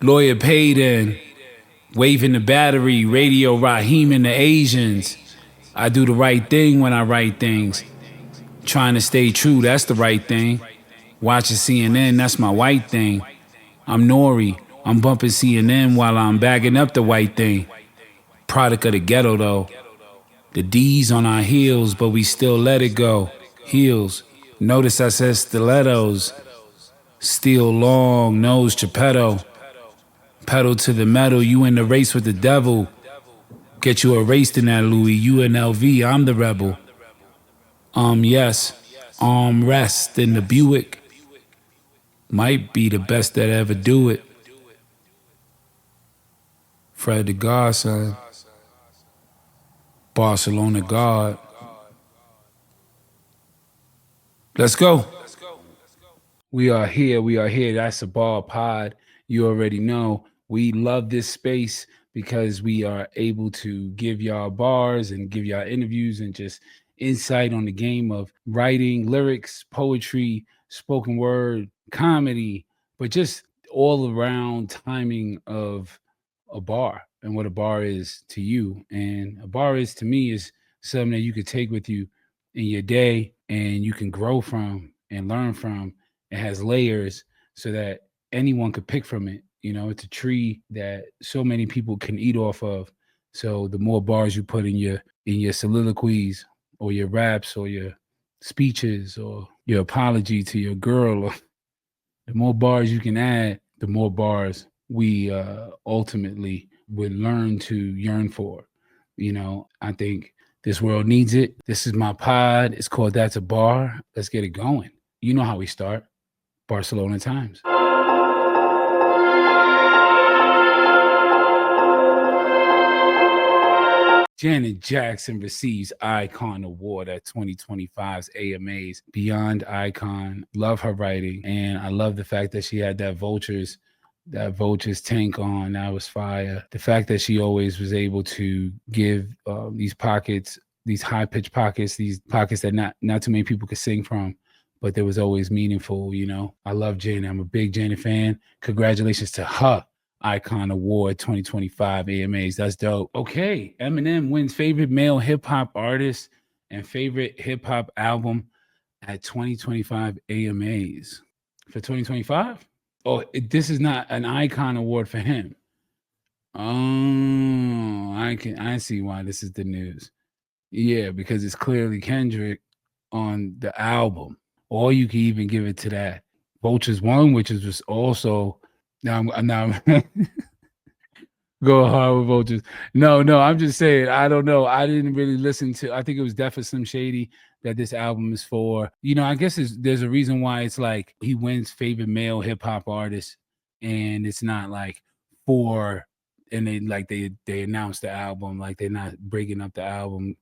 Lawyer Payton, waving the battery, Radio Raheem and the Asians. I do the right thing when I write things. Trying to stay true, that's the right thing. Watching CNN, that's my white thing. I'm Nori, I'm bumping CNN while I'm bagging up the white thing. Product of the ghetto though. The D's on our heels, but we still let it go. Heels. Notice I said stilettos. Steel long, nose Geppetto. Pedal to the metal, you in the race with the devil. Get you erased in that Louis, UNLV, I'm the rebel. Yes, rest in the Buick. Might be the best that ever do it. Fred the Godson. Barcelona God. Let's go. We are here. That's a Bar Pod. You already know. We love this space because we are able to give y'all bars and give y'all interviews and just insight on the game of writing, lyrics, poetry, spoken word, comedy, but just all around timing of a bar and what a bar is to you. And a bar is to me is something that you could take with you in your day and you can grow from and learn from. It has layers so that anyone could pick from it. You know, it's a tree that so many people can eat off of. So the more bars you put in your soliloquies or your raps or your speeches or your apology to your girl, the more bars you can add, the more bars we ultimately would learn to yearn for. You know, I think this world needs it. This is my pod. It's called That's a Bar. Let's get it going. You know how we start. Barcelona Times. Janet Jackson receives Icon Award at 2025's AMAs. Beyond Icon. Love her writing. And I love the fact that she had that Vultures tank on. That was fire. The fact that she always was able to give these pockets, these high-pitched pockets, these pockets that not too many people could sing from, but there was always meaningful, you know. I love Janet. I'm a big Janet fan. Congratulations to her. Icon Award 2025 AMAs. That's dope. Okay, Eminem wins favorite male hip-hop artist and favorite hip-hop album at 2025 AMAs. For 2025? Oh, this is not an Icon Award for him. Oh, I see why this is the news. Yeah, because it's clearly Kendrick on the album. Or you can even give it to that Vultures one, which is just also now go hard with Vultures. No, I'm just saying, I don't know. I didn't really listen to, I think it was definitely Slim Shady that this album is for. You know, I guess there's a reason why it's like he wins favorite male hip hop artist and it's not like for, and they announced the album, like they're not breaking up the album.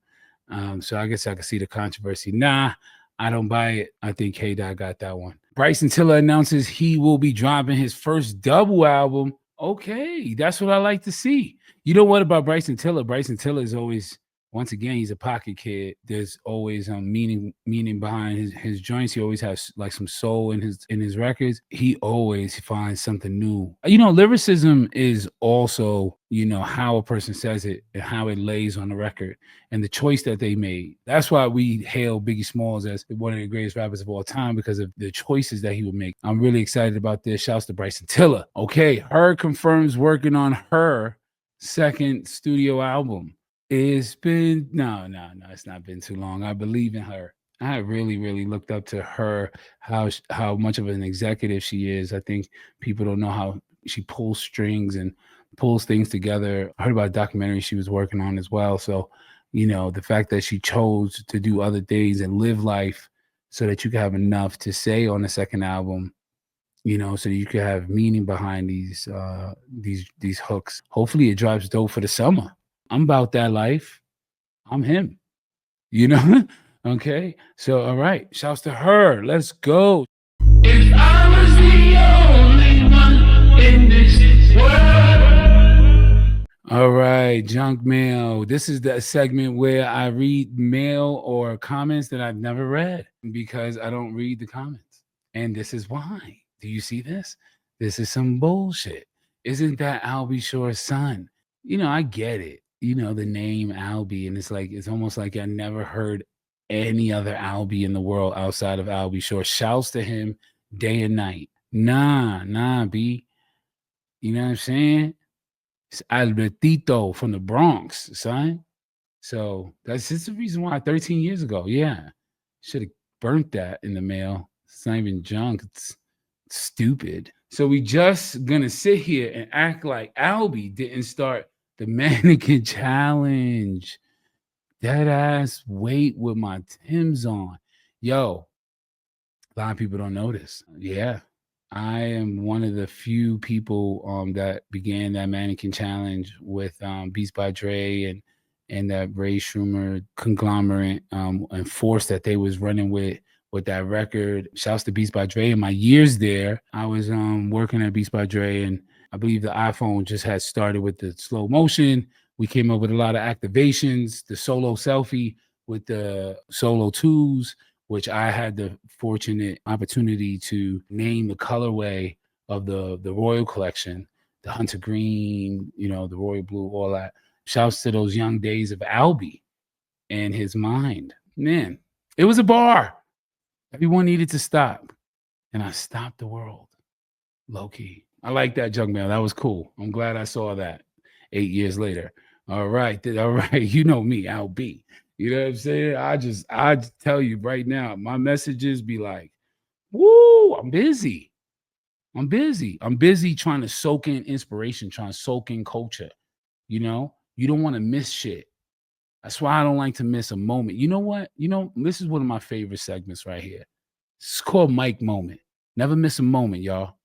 So I guess I could see the controversy. Nah, I don't buy it. I think K-Dot got that one. Bryson Tiller announces he will be dropping his first double album. Okay, that's what I like to see. You know what about Bryson Tiller? Bryson Tiller is always, once again, he's a pocket kid. There's always meaning behind his joints. He always has like some soul in his records. He always finds something new. You know, lyricism is also, you know, how a person says it and how it lays on the record and the choice that they made. That's why we hail Biggie Smalls as one of the greatest rappers of all time, because of the choices that he would make. I'm really excited about this. Shouts to Bryson Tiller. Okay, her confirms working on her second studio album. It's been no, it's not been too long. I believe in her. I really looked up to her, how much of an executive she is. I think people don't know how she pulls strings and pulls things together. I heard about a documentary she was working on as well. So, you know, the fact that she chose to do other things and live life so that you can have enough to say on the second album, you know, so you can have meaning behind these hooks. Hopefully it drops dope for the summer. I'm about that life. I'm him, you know? Okay. So, all right. Shouts to her. Let's go. If I was the only one in this world. All right, junk mail. This is the segment where I read mail or comments that I've never read because I don't read the comments. And this is why. Do you see this? This is some bullshit. Isn't that Albie Shore's son? I get it. The name Albie, and it's almost like I never heard any other Albie in the world outside of Albie Shore. Shouts to him day and night. Nah, B. You know what I'm saying? It's Albertito from the Bronx, son. So that's just the reason why 13 years ago. Yeah. Should have burnt that in the mail. It's not even junk. It's stupid. So we just gonna sit here and act like Albie didn't start the mannequin challenge. Dead ass wait with my Tim's on. Yo, a lot of people don't know this. Yeah. I am one of the few people that began that mannequin challenge with Beats by Dre and that Ray Schumer conglomerate and force that they was running with that record. Shouts to Beats by Dre. In my years there, I was working at Beats by Dre, and I believe the iPhone just had started with the slow motion. We came up with a lot of activations, the solo selfie with the solo twos, which I had the fortunate opportunity to name the colorway of the Royal collection, the Hunter Green, the Royal Blue, all that. Shouts to those young days of Albie and his mind. Man, it was a bar. Everyone needed to stop. And I stopped the world. Low key. I like that, junk mail. That was cool. I'm glad I saw that 8 years later. All right. You know me, Albie. You know what I'm saying? I tell you right now, my messages be like, woo, I'm busy. I'm busy trying to soak in inspiration, trying to soak in culture. You don't want to miss shit. That's why I don't like to miss a moment. You know what? This is one of my favorite segments right here. It's called Mike Moment. Never miss a moment, y'all.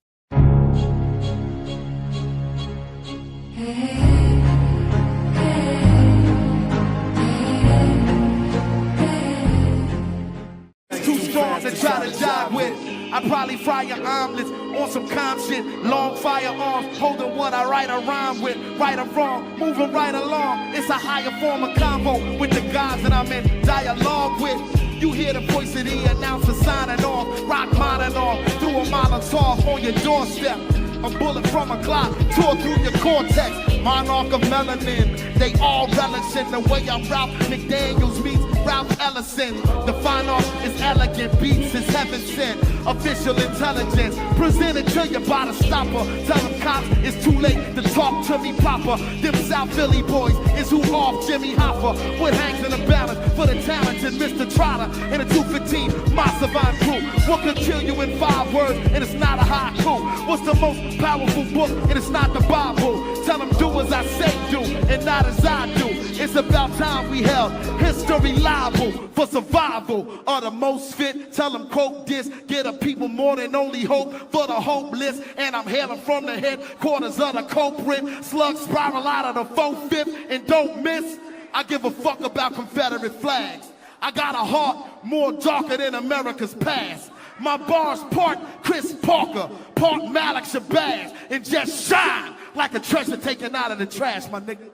Too strong to try to jive with. I probably fry your omelets on some calm shit. Long firearms, holding what I write a rhyme with. Right or wrong, moving right along. It's a higher form of convo with the guys that I'm in dialogue with. You hear the voice of the announcer signing off. Rock mine off, through a Molotov on your doorstep. A bullet from a Glock tore through your cortex. Monarch of melanin, they all relish in the way I Ralph McDaniels meets Ralph Ellison. The fine art is elegant, beats is heaven sent. Official intelligence presented to you by the stopper. Tell them cops it's too late to talk to me proper. Them South Philly boys is who off Jimmy Hoffa. What hangs in the balance for the talented Mr. Trotter and a 215 my savant crew. What could kill you in 5 words and it's not a haiku? What's the most powerful book and it's not the Bible? Tell them do as I say do and not as I do. It's about time we held history liable for survival of the most fit. Tell them quote this, get a people more than only hope for the hopeless. And I'm hailing from the headquarters of the culprit. Slugs spiral out of the 4/5 and don't miss. I give a fuck about Confederate flags. I got a heart more darker than America's past. My bars part Chris Parker, part Malik Shabazz, and just shine like a treasure taken out of the trash, my nigga.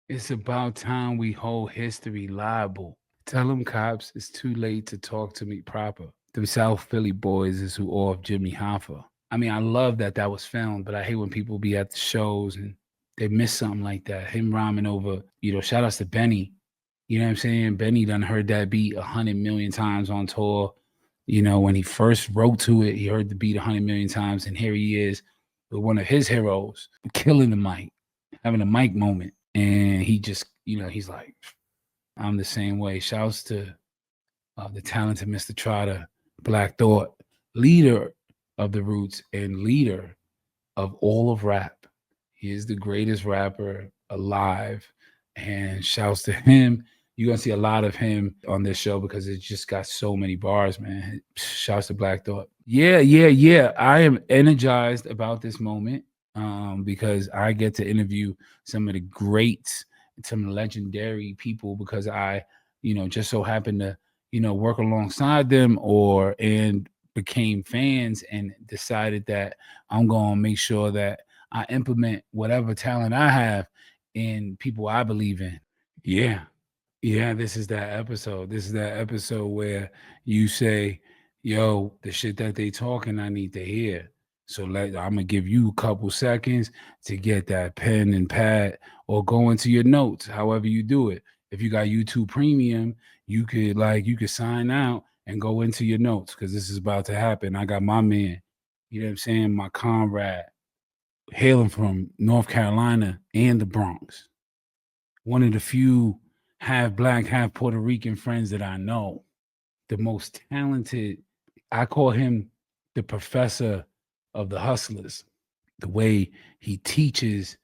It's about time we hold history liable. Tell them cops it's too late to talk to me proper. Them South Philly boys is who off Jimmy Hoffa. I mean, I love that was filmed, but I hate when people be at the shows and they miss something like that. Him rhyming over, shout outs to Benny. You know what I'm saying? Benny done heard that beat 100 million times on tour. When he first wrote to it, he heard the beat 100 million times, and here he is with one of his heroes killing the mic, having a mic moment. And he just, he's like, I'm the same way. Shouts to the talented Mr. Trotter, Black Thought, leader of the Roots and leader of all of rap. He is the greatest rapper alive. And shouts to him. You're going to see a lot of him on this show because it just got so many bars, man. Shouts to Black Thought. Yeah. I am energized about this moment because I get to interview some of the greats, some legendary people because I, just so happened to, work alongside them and became fans and decided that I'm going to make sure that I implement whatever talent I have in people I believe in. Yeah. Yeah, this is that episode. This is that episode where you say, yo, the shit that they talking, I need to hear. So I'm gonna give you a couple seconds to get that pen and pad or go into your notes, however you do it. If you got YouTube Premium, you could sign out and go into your notes because this is about to happen. I got my man, you know what I'm saying, my comrade, hailing from North Carolina and the Bronx. One of the few half black, half Puerto Rican friends that I know. The most talented. I call him the professor of the hustlers. The way he teaches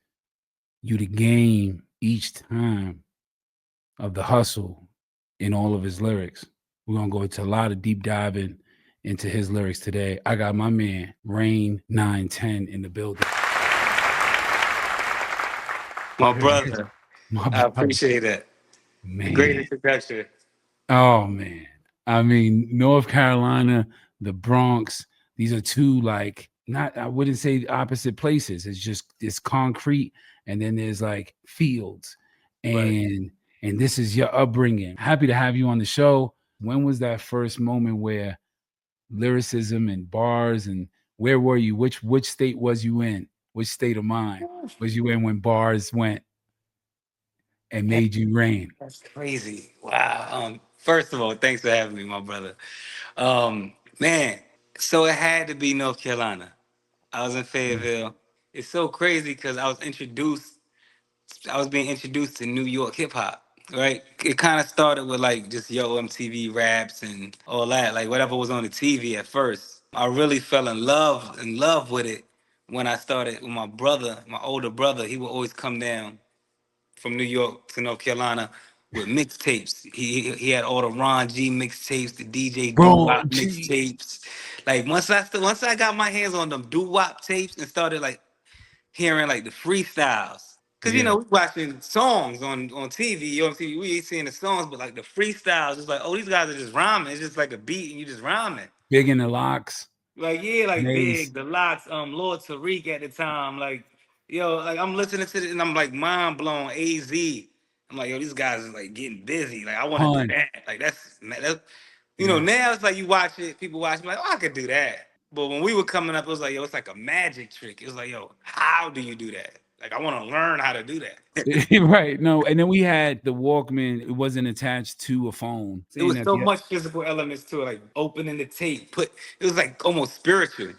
you the game each time of the hustle in all of his lyrics. We're gonna go into a lot of deep diving into his lyrics today. I got my man RAIN910 in the building. My brother. My I brother. appreciate it. Man. Great introduction. Oh man. I mean, North Carolina, the Bronx, these are two like not I wouldn't say opposite places. It's concrete and then there's like fields. And this is your upbringing. Happy to have you on the show. When was that first moment where lyricism and bars and where were you? Which state was you in? Which state of mind was you in when bars went and made you rain? That's crazy. Wow. First of all, thanks for having me, my brother. Man, so it had to be North Carolina. I was in Fayetteville. It's so crazy because I was being introduced to New York hip hop. Right? It kind of started with like just Yo MTV raps and all that, like whatever was on the TV at first. I really fell in love with it when I started with my brother, my older brother. He would always come down from New York to North Carolina with mixtapes. He had all the Ron G mixtapes, the DJ Doo Bro, Wop mixtapes. Like once I got my hands on them Doo Wop tapes and started like hearing like the freestyles. Cause you know we watching songs on TV, on TV, we ain't seeing the songs, but like the freestyles, it's like, oh, these guys are just rhyming. It's just like a beat and you just rhyming. Big in the Locks. Like yeah, like Mace. Big, the Locks, Lord Tariq at the time, like yo, like I'm listening to it and I'm like mind blown. AZ, I'm like yo, these guys is like getting busy. Like I want to do that. Like that's you know now it's like you watch it, people watch like oh I could do that. But when we were coming up, it was like yo, it's like a magic trick. It was like yo, how do you do that? Like I want to learn how to do that. Right. No, and then we had the Walkman. It wasn't attached to a phone. It was so much physical elements to it, like opening the tape. It was like almost spiritual.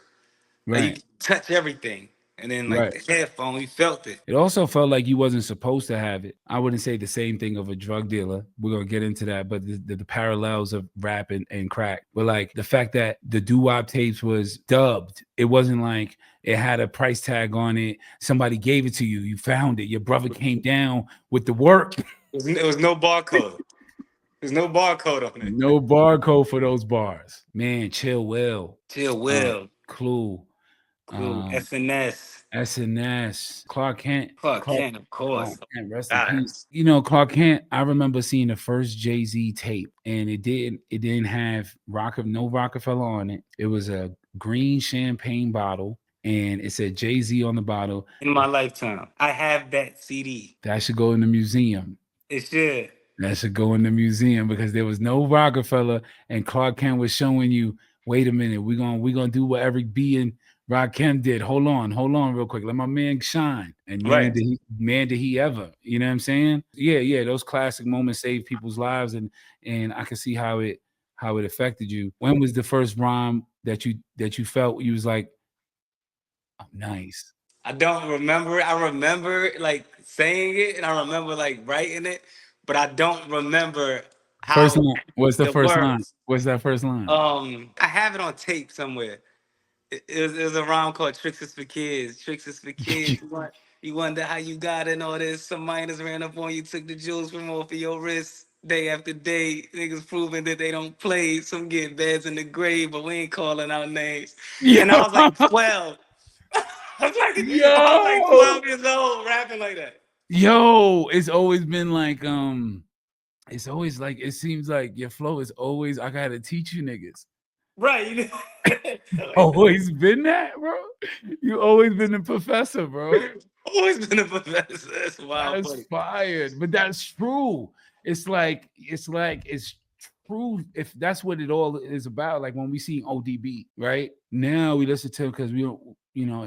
Like you touch everything. And then like the headphone, you felt it. It also felt like you wasn't supposed to have it. I wouldn't say the same thing of a drug dealer. We're gonna get into that, but the parallels of rap and crack. But like the fact that the doo-wop tapes was dubbed, it wasn't like it had a price tag on it. Somebody gave it to you. You found it. Your brother came down with the work. It was no barcode. There's no barcode on it. No barcode for those bars. Man, Chill Will. Clue. SNS, Clark Kent, of course. Rest in peace. You know, Clark Kent. I remember seeing the first Jay-Z tape, and it didn't have no Rockefeller on it. It was a green champagne bottle, and it said Jay-Z on the bottle. In my lifetime, I have that CD. That should go in the museum. It should. That should go in the museum because there was no Rockefeller, and Clark Kent was showing you. Wait a minute, we're gonna do what Eric B and Rakim did. Hold on real quick. Let my man shine. And man, did he ever. You know what I'm saying? Yeah. Those classic moments save people's lives, and I can see how it affected you. When was the first rhyme that you felt you was like, oh, nice? I don't remember. I remember like saying it, and I remember like writing it, but I don't remember how. First line. What's the first line? What's that first line? I have it on tape somewhere. It was a rhyme called Tricks is for Kids. Tricks is for kids. You wonder how you got in all this. Some minors ran up on you, took the jewels from off of your wrist. Day after day, niggas proving that they don't play. Some get beds in the grave, but we ain't calling out names. Yo. And I was like 12. I was like 12 years old rapping like that. Yo, it's always been like, it's always like, it seems like your flow is always, I gotta teach you niggas. Right. Always been that, bro. You always been the professor, bro. Always been a professor. That's wild That's funny. fired. But that's true. It's true. If that's what it all is about. Like when we see ODB, right? Now we listen to him because we don't,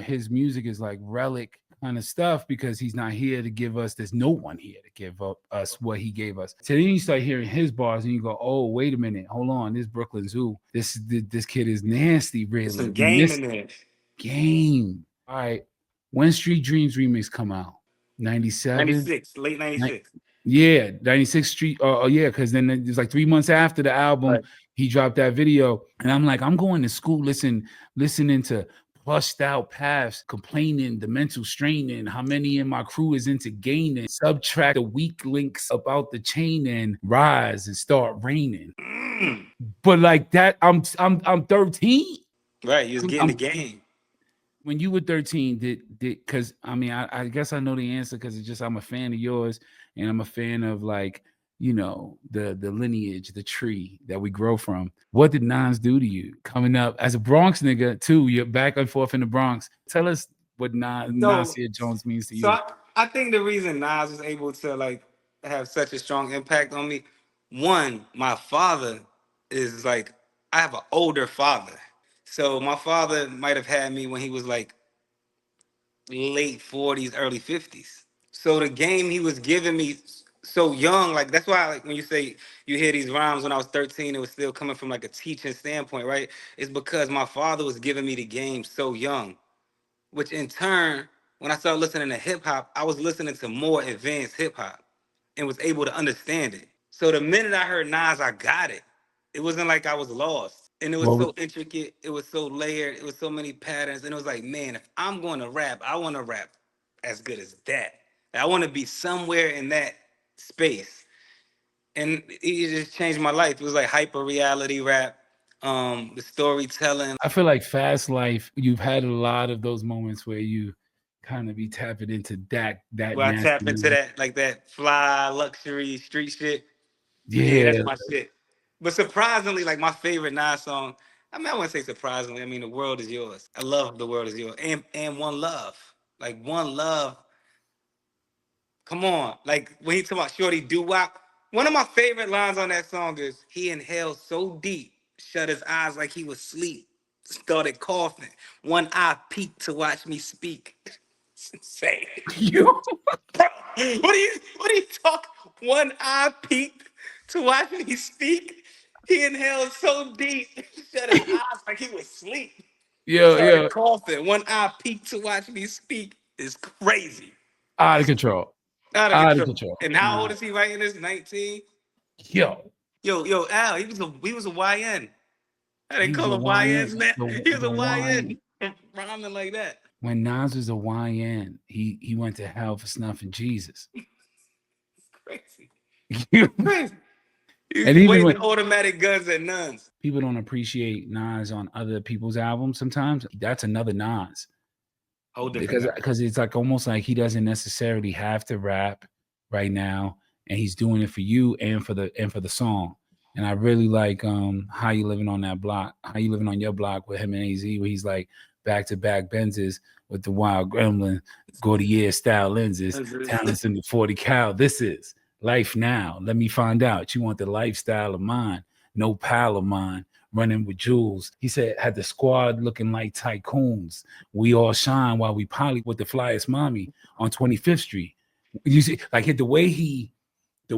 his music is like relic kind of stuff because he's not here to give us, there's no one here to give up us what he gave us. So then you start hearing his bars and you go, oh, wait a minute, hold on, this Brooklyn Zoo, this kid is nasty, really. Some game in there. Game. All right. When Street Dreams remix come out? 97? 96, late 96. Yeah, 96 Street. Oh, yeah, because then it's like 3 months after the album, Right. he dropped that video. And I'm like, I'm going to school listening to Plushed Out Paths, complaining, the mental straining, how many in my crew is into gaining, subtract the weak links about the chain and rise and start raining. But like that, I'm 13. Right, you was getting the game. When you were 13, did because I guess I know the answer because it's just I'm a fan of yours and I'm a fan of like the lineage, the tree that we grow from. What did Nas do to you coming up as a Bronx nigga too? You're back and forth in the Bronx. Tell us what Nasir Jones means to you. So I think the reason Nas was able to like have such a strong impact on me, one, my father is like, I have an older father. So my father might have had me when he was like late 40s, early 50s. So the game he was giving me so young, like that's why like when you say you hear these rhymes when I was 13, it was still coming from like a teaching standpoint, right? It's because my father was giving me the game so young, which in turn, when I started listening to hip hop, I was listening to more advanced hip hop and was able to understand it. So the minute I heard Nas, I got it. It wasn't like I was lost. And it was so intricate. It was so layered. It was so many patterns. And it was like, man, if I'm going to rap, I want to rap as good as that. I want to be somewhere in that space. And it just changed my life. It was like hyper reality rap, the storytelling. I feel like Fast Life, you've had a lot of those moments where you kind of be tapping into that Where I tap into that, like that fly luxury street shit. Yeah, that's my shit. But surprisingly, like my favorite Nas song, I wouldn't say surprisingly. I mean, The World Is Yours. I love The World Is Yours. And One Love. Like One Love. Come on. Like when he talk about Shorty Doo-Wop. One of my favorite lines on that song is, he inhaled so deep, shut his eyes like he was asleep, started coughing. One eye peeked to watch me speak. It's insane. What do you talk? One eye peeked to watch me speak. He inhaled so deep, shut his eyes like he was asleep. Started coughing. One eye peeked to watch me speak. Is crazy. Out of control. Out of control. And how old is he writing this? 19? Yo, Al, he was a YN. How they call him YNs, man? He was a YN. Rhyming like that. When Nas was a YN, he went to hell for snuffing Jesus. Crazy. Crazy. And even with automatic guns at nuns. People don't appreciate Nas on other people's albums sometimes. That's another Nas. Because it's like almost like he doesn't necessarily have to rap right now, and he's doing it for you and for the song. And I really like How You Living on That Block, How You Living on Your Block with him and AZ, where he's like back-to-back Benzes with the Wild Gremlin, Gaultier style lenses, talents in the 40 cal. This is life now. Let me find out. You want the lifestyle of mine, no pal of mine. Running with jewels. He said, had the squad looking like tycoons. We all shine while we poly with the flyest mommy on 25th Street. You see, like the way he goes, the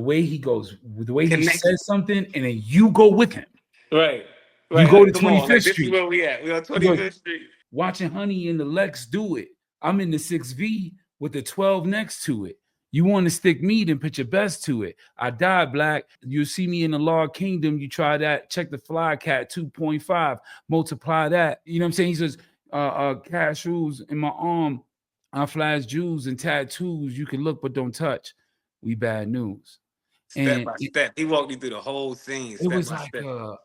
way he says something, and then you go with him. Right. You go to 25th Street. This is where we at. We on 25th Street. Watching Honey in the Lex do it. I'm in the 6V with the 12 next to it. You want to stick me, then put your best to it. I die black. You see me in the Lord Kingdom. You try that. Check the Fly Cat 2.5. Multiply that. You know what I'm saying? He says, cashews in my arm. I flash jewels and tattoos. You can look but don't touch. We bad news. Step by step. He walked me through the whole scene. It was like a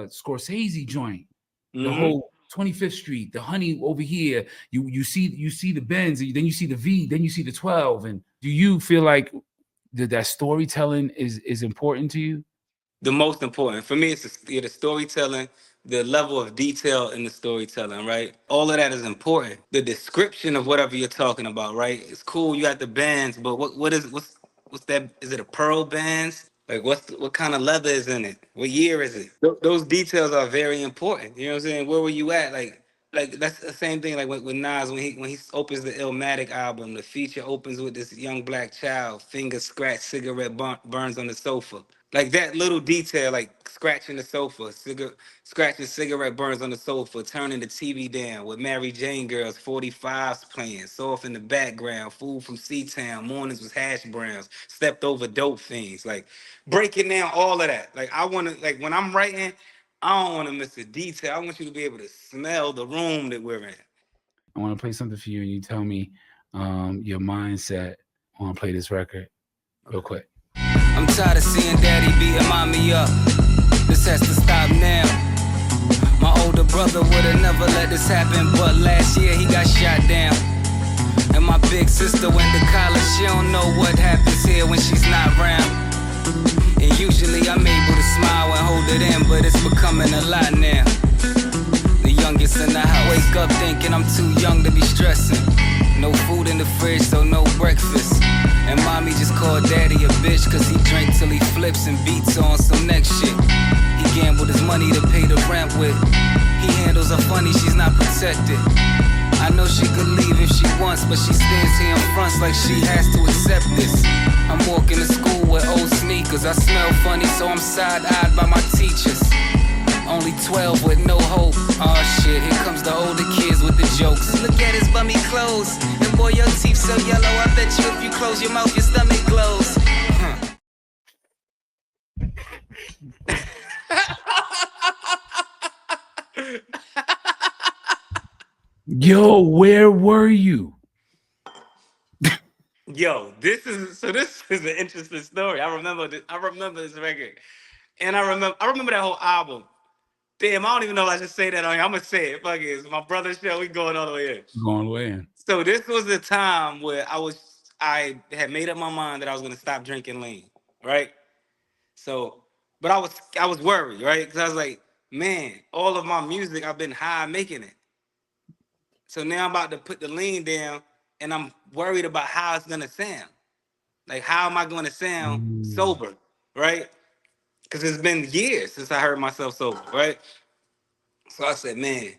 Scorsese joint. The whole 25th Street, the Honey over here. You see the Benz, then you see the V, then you see the 12. And do you feel like that storytelling is important to you? The most important for me, it's the storytelling, the level of detail in the storytelling, right? All of that is important. The description of whatever you're talking about, right? It's cool. You got the bands, but what's that? Is it a pearl bands? Like what kind of leather is in it? What year is it? Those details are very important. You know what I'm saying? Where were you at? Like that's the same thing. Like with Nas when he opens the Illmatic album, the feature opens with this young black child, finger scratch, cigarette burns on the sofa. Like that little detail, like scratching the sofa, scratching cigarette burns on the sofa, turning the TV down with Mary Jane girls, 45s playing, soft in the background, food from C-Town, mornings was hash browns, stepped over dope fiends, like breaking down all of that. Like I want to, like when I'm writing, I don't want to miss a detail. I want you to be able to smell the room that we're in. I want to play something for you, and you tell me your mindset. I want to play this record real quick. I'm tired of seeing daddy beating mommy up. This has to stop now. My older brother would've never let this happen, but last year he got shot down. And my big sister went to college, she don't know what happens here when she's not around. And usually I'm able to smile and hold it in, but it's becoming a lot now. The youngest in the house, wake up thinking I'm too young to be stressing. No food in the fridge, so no breakfast. And mommy just called daddy a bitch, cause he drank till he flips and beats on some next shit. He gambled his money to pay the rent with. He handles her funny, she's not protected. I know she could leave if she wants, but she stands here in front like she has to accept this. I'm walking to school with old sneakers. I smell funny, so I'm side-eyed by my teachers. Only 12 with no hope. Oh shit, here comes the older kids with the jokes. Look at his bummy clothes. And boy, your teeth so yellow, I bet you if you close your mouth, your stomach glows. Yo, where were you? Yo, this is an interesting story. I remember this record. And I remember that whole album. Damn, I don't even know if I should say that on here. I'm gonna say it. Fuck it. It's my brother's show. We going all the way in. Going away in. So this was the time where I had made up my mind that I was gonna stop drinking lean, right? So, but I was worried, right? Because I was like, man, all of my music, I've been high making it. So now I'm about to put the lean down, and I'm worried about how it's gonna sound. Like, how am I gonna sound sober, right? Because it's been years since I heard myself sober, right? So I said, man,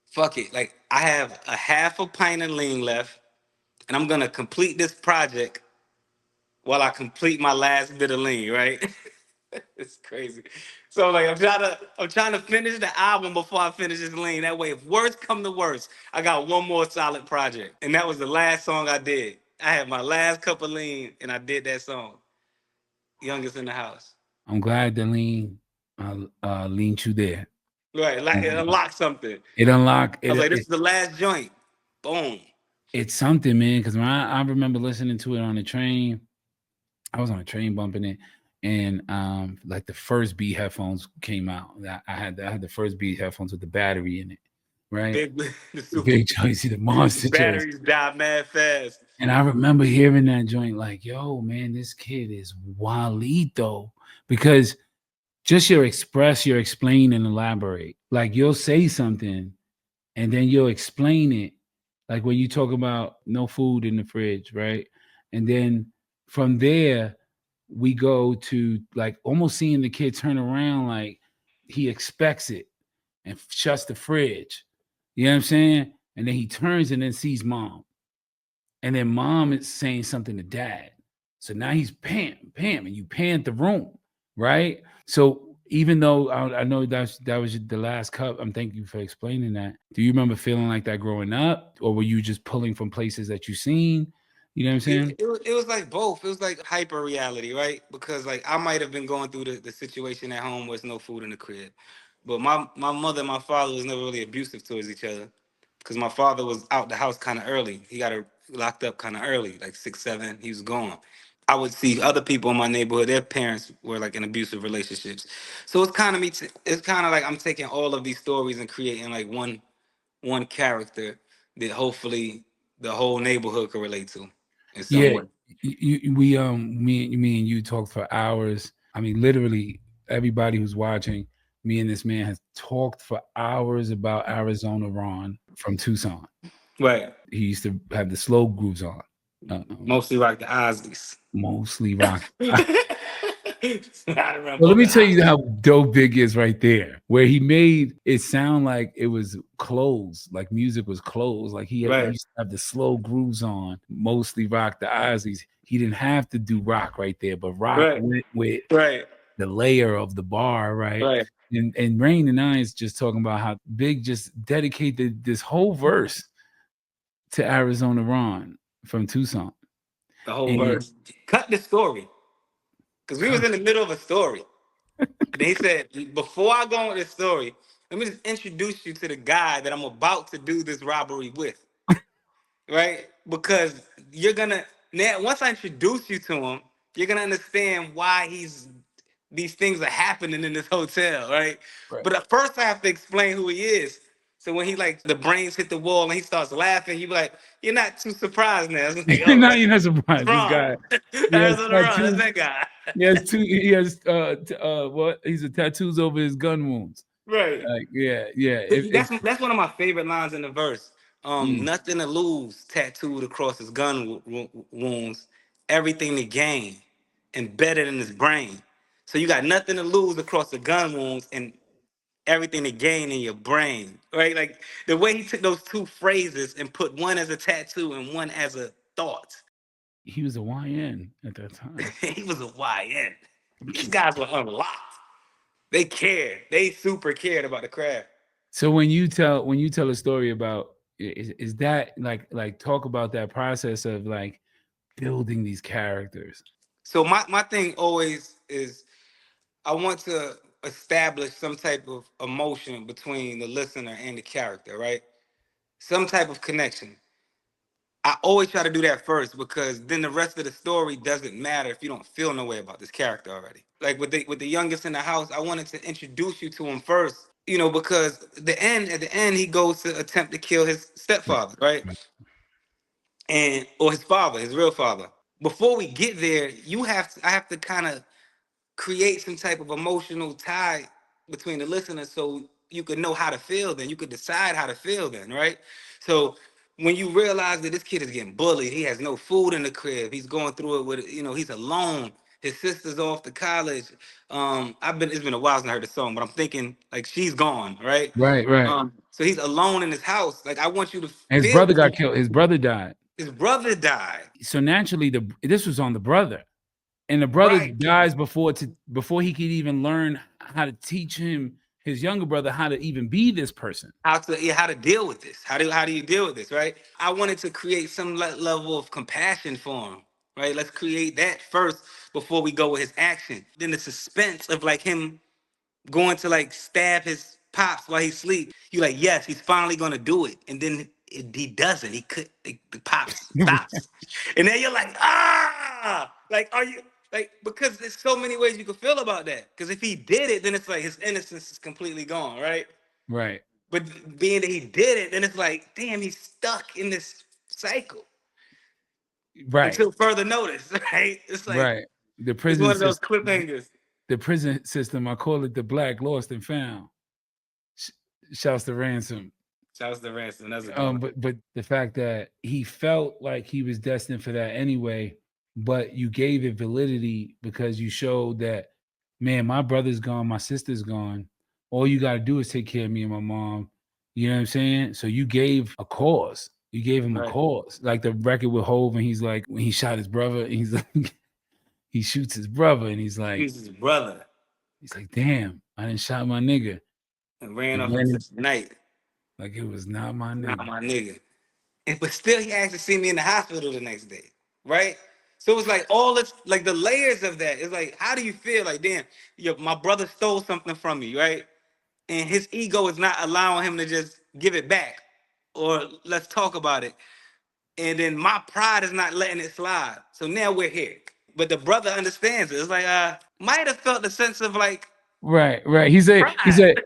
fuck it. Like, I have a half a pint of lean left, and I'm gonna complete this project while I complete my last bit of lean, right? It's crazy. So like I'm trying to finish the album before I finish this lean. That way, if worst come to worst, I got one more solid project. And that was the last song I did. I had my last cup of lean, and I did that song. Youngest in the house. I'm glad the lean leaned you there. Right, like it unlocked something. It unlocked. I was like, this is the last joint. Boom. It's something, man. Because when I remember listening to it on the train, I was on a train bumping it, and like the first beat headphones came out. I had the first beat headphones with the battery in it, right? Big choice, the monster batteries die mad fast. And I remember hearing that joint, like, yo, man, this kid is Walito. Because just your explain and elaborate. Like you'll say something and then you'll explain it. Like when you talk about no food in the fridge, right? And then from there, we go to like almost seeing the kid turn around like he expects it and shuts the fridge. You know what I'm saying? And then he turns and then sees mom. And then mom is saying something to dad. So now he's Pam, and you panned the room, right? So even though I know that was the last cup, I'm thank you for explaining that. Do you remember feeling like that growing up? Or were you just pulling from places that you've seen? You know what I'm saying? It was like both. It was like hyper reality, right? Because like I might have been going through the situation at home where there's no food in the crib. But my mother and my father was never really abusive towards each other. Because my father was out the house kind of early. He got locked up kind of early, like 6, 7. He was gone. I would see other people in my neighborhood, their parents were like in abusive relationships. So it's kind of it's kind of like I'm taking all of these stories and creating like one character that hopefully the whole neighborhood can relate to in some way. Me and you talked for hours. I mean, literally everybody who's watching, Me and this man has talked for hours about Arizona Ron from Tucson. Right. He used to have the slow grooves on. Mostly rock the Osleys. Mostly rock. Well, Well, let me tell you how dope Big is right there, where he made it sound like it was clothes, like music was clothes. Like he used to have the slow grooves on, mostly rock the Osleys. He didn't have to do rock right there, but rock went with the layer of the bar, right? And RAIN910 is just talking about how Big just dedicated this whole verse to Arizona Ron from Tucson. The whole verse. Cut the story. Because we was in the middle of a story. And he said, before I go on this story, let me just introduce you to the guy that I'm about to do this robbery with. Right? Because you're gonna, now once I introduce you to him, you're gonna understand why these things are happening in this hotel, right? But at first I have to explain who he is. So when he like the brains hit the wall and he starts laughing, you be like, you're not too surprised now. It's like, oh, now you're not surprised. This guy. Arizona Ron, that's that guy. He has what? He's a tattoos over his gun wounds. Right. Like, yeah. That's one of my favorite lines in the verse. Nothing to lose, tattooed across his gun wounds, everything to gain, embedded in his brain. So you got nothing to lose across the gun wounds and everything to gain in your brain, right? Like the way he took those two phrases and put one as a tattoo and one as a thought. He was a YN at that time. He was a YN. These guys were unlocked. They cared. They super cared about the craft. So when you tell a story about, is that like talk about that process of like building these characters? So my thing always is I want to establish some type of emotion between the listener and the character, right? Some type of connection. I always try to do that first because then the rest of the story doesn't matter if you don't feel no way about this character already. Like with the youngest in the house, I wanted to introduce you to him first, you know, because at the end he goes to attempt to kill his stepfather, right? Or his father, his real father. Before we get there, I have to kind of create some type of emotional tie between the listeners so you could know how to feel then. You could decide how to feel then, right? So when you realize that this kid is getting bullied, he has no food in the crib, he's going through it with, he's alone. His sister's off to college. It's been a while since I heard the song, but I'm thinking like she's gone, right? Right. So he's alone in his house. Like I want you to His brother got killed. His brother died. His brother died. So naturally, this was on the brother. And the brother dies before he could even learn how to teach his younger brother how to even be this person. How to deal with this. How do you deal with this, right? I wanted to create some level of compassion for him, right? Let's create that first before we go with his action. Then the suspense of like him going to like stab his pops while he sleep. You like, yes, he's finally gonna do it. And then he doesn't. He could. The pops stops. And then you're like, like, are you... Like, because there's so many ways you could feel about that. Because if he did it, then it's like his innocence is completely gone, right? Right. But being that he did it, then it's like, damn, he's stuck in this cycle. Right. Until further notice, right? It's like the prison. It's one of those cliffhangers. The prison system, I call it the Black Lost and Found. Shouts to Ransom. Shouts to Ransom. That's a but the fact that he felt like he was destined for that anyway. But you gave it validity because you showed that, man, my brother's gone, my sister's gone. All you got to do is take care of me and my mom. You know what I'm saying? So you gave a cause. You gave him a cause. Like the record with Hov, and he's like, when he shot his brother, and he's like, he shoots his brother, and he's like, shoots his brother. He's like, damn, I didn't shot my nigga. And ran off into the night. Like it was not my nigga. Not my nigga. But still, he asked to see me in the hospital the next day, right? So it's like all this, like the layers of that. It's like, how do you feel? Like, damn, my brother stole something from me, right? And his ego is not allowing him to just give it back or let's talk about it. And then my pride is not letting it slide. So now we're here. But the brother understands it. It's like, might have felt the sense of like. Right. He said,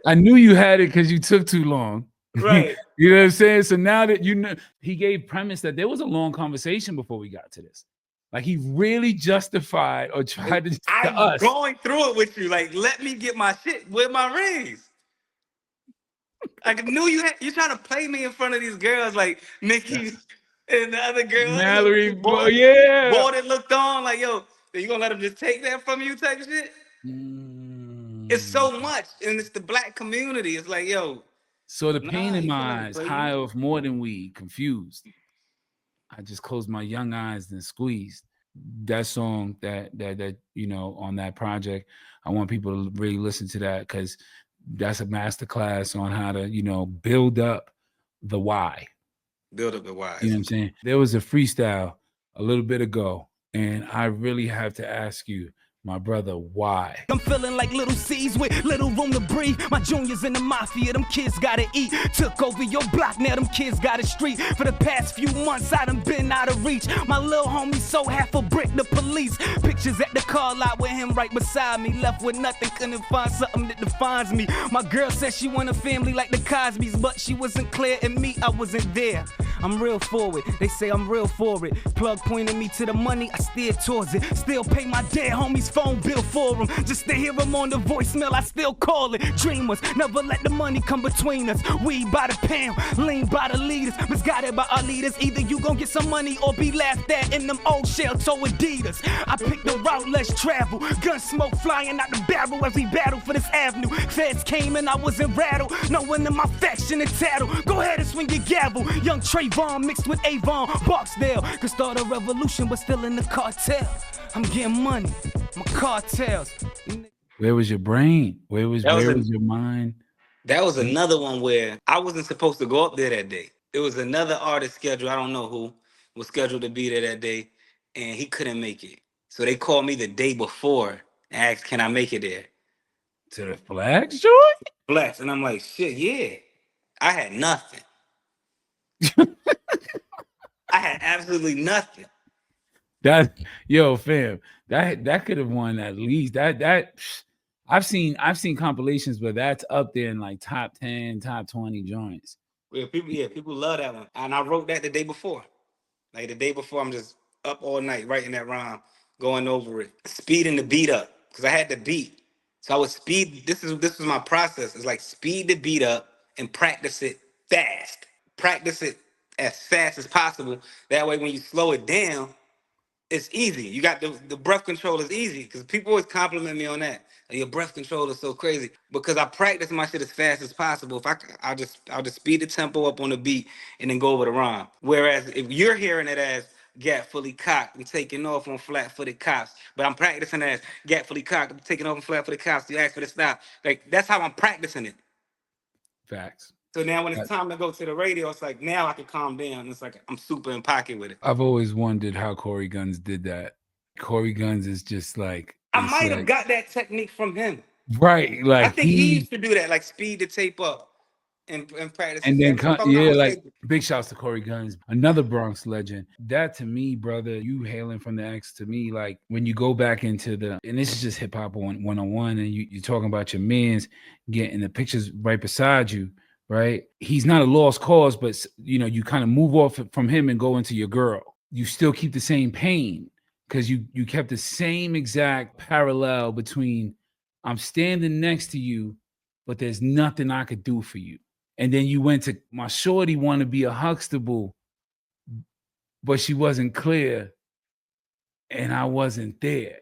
I knew you had it because you took too long. Right. You know what I'm saying? So now that you know, he gave premise that there was a long conversation before we got to this. Like he really justified or tried to I'm us. going through it with you. Like, let me get my shit with my rings. Like, I knew you trying to play me in front of these girls, like Nikki and the other girl. Mallory, Boy, yeah. that looked on, like, yo, you gonna let him just take that from you type shit? It's so much, and it's the black community. It's like, yo. So the pain in you my can't eyes, play high you. off more than weed, confused. I just closed my young eyes and squeezed. That song that on that project, I want people to really listen to that because that's a masterclass on how to build up the why. Build up the why. You know what I'm saying? There was a freestyle a little bit ago, and I really have to ask you, my brother, why? I'm feeling like little C's with little room to breathe. My juniors in the mafia, them kids gotta eat. Took over your block, now them kids got a street. For the past few months, I done been out of reach. My little homie so half a brick, the police. Pictures at the car lot with him right beside me. Left with nothing, couldn't find something that defines me. My girl said she want a family like the Cosbys, but she wasn't clear, and me, I wasn't there. I'm real for it, they say I'm real for it. Plug pointing me to the money, I steer towards it. Still pay my dead homies phone bill for them. Just to hear them on the voicemail, I still call it. Dreamers, never let the money come between us. Weed by the pound, lean by the leaders. Misguided by our leaders, either you gon' get some money or be laughed at in them old shell-toe Adidas. I picked the route less travel, gun smoke flying out the barrel as we battle for this avenue. Feds came and I wasn't rattled, no one in my faction and tattle. Go ahead and swing your gavel, young Trayvon mixed with Avon. Barksdale could start a revolution but still in the cartel. I'm getting money, my cartels. Where was your brain? Where was your mind? That was another one where I wasn't supposed to go up there that day. It was another artist scheduled, I don't know who, was scheduled to be there that day, and he couldn't make it. So they called me the day before and asked, can I make it there? To the Flex joint? Flex. And I'm like, shit, yeah. I had nothing. I had absolutely nothing. That fam, that could have won at least. That I've seen compilations, but that's up there in like top 10, top 20 joints. People love that one. And I wrote that the day before. Like the day before, I'm just up all night writing that rhyme, going over it, speeding the beat up because I had the beat. So I would speed. This was my process. It's like speed the beat up and practice it fast. Practice it as fast as possible. That way, when you slow it down, it's easy. You got the breath control is easy because people always compliment me on that. Like, your breath control is so crazy because I practice my shit as fast as possible. I'll just speed the tempo up on the beat and then go over the rhyme. Whereas if you're hearing it as gap fully cocked, I'm taking off on flat-footed cops, but I'm practicing it as gap fully cocked, I'm taking off on flat-footed cops. You ask for the stop. Like that's how I'm practicing it. Facts. So now when it's time to go to the radio, it's like now I can calm down. It's like I'm super in pocket with it. I've always wondered how Corey Guns did that. Corey Guns is just like I might have got that technique from him. Right. Like I think he used to do that, like speed the tape up and practice. And then like big shouts to Corey Guns, another Bronx legend. That to me, brother, you hailing from the X, to me, like when you go back into and this is just hip hop 101, and you're talking about your mans getting the pictures right beside you. Right, he's not a lost cause, but you kind of move off from him and go into your girl. You still keep the same pain because you kept the same exact parallel between I'm standing next to you, but there's nothing I could do for you. And then you went to my shorty want to be a Huxtable, but she wasn't clear, and I wasn't there.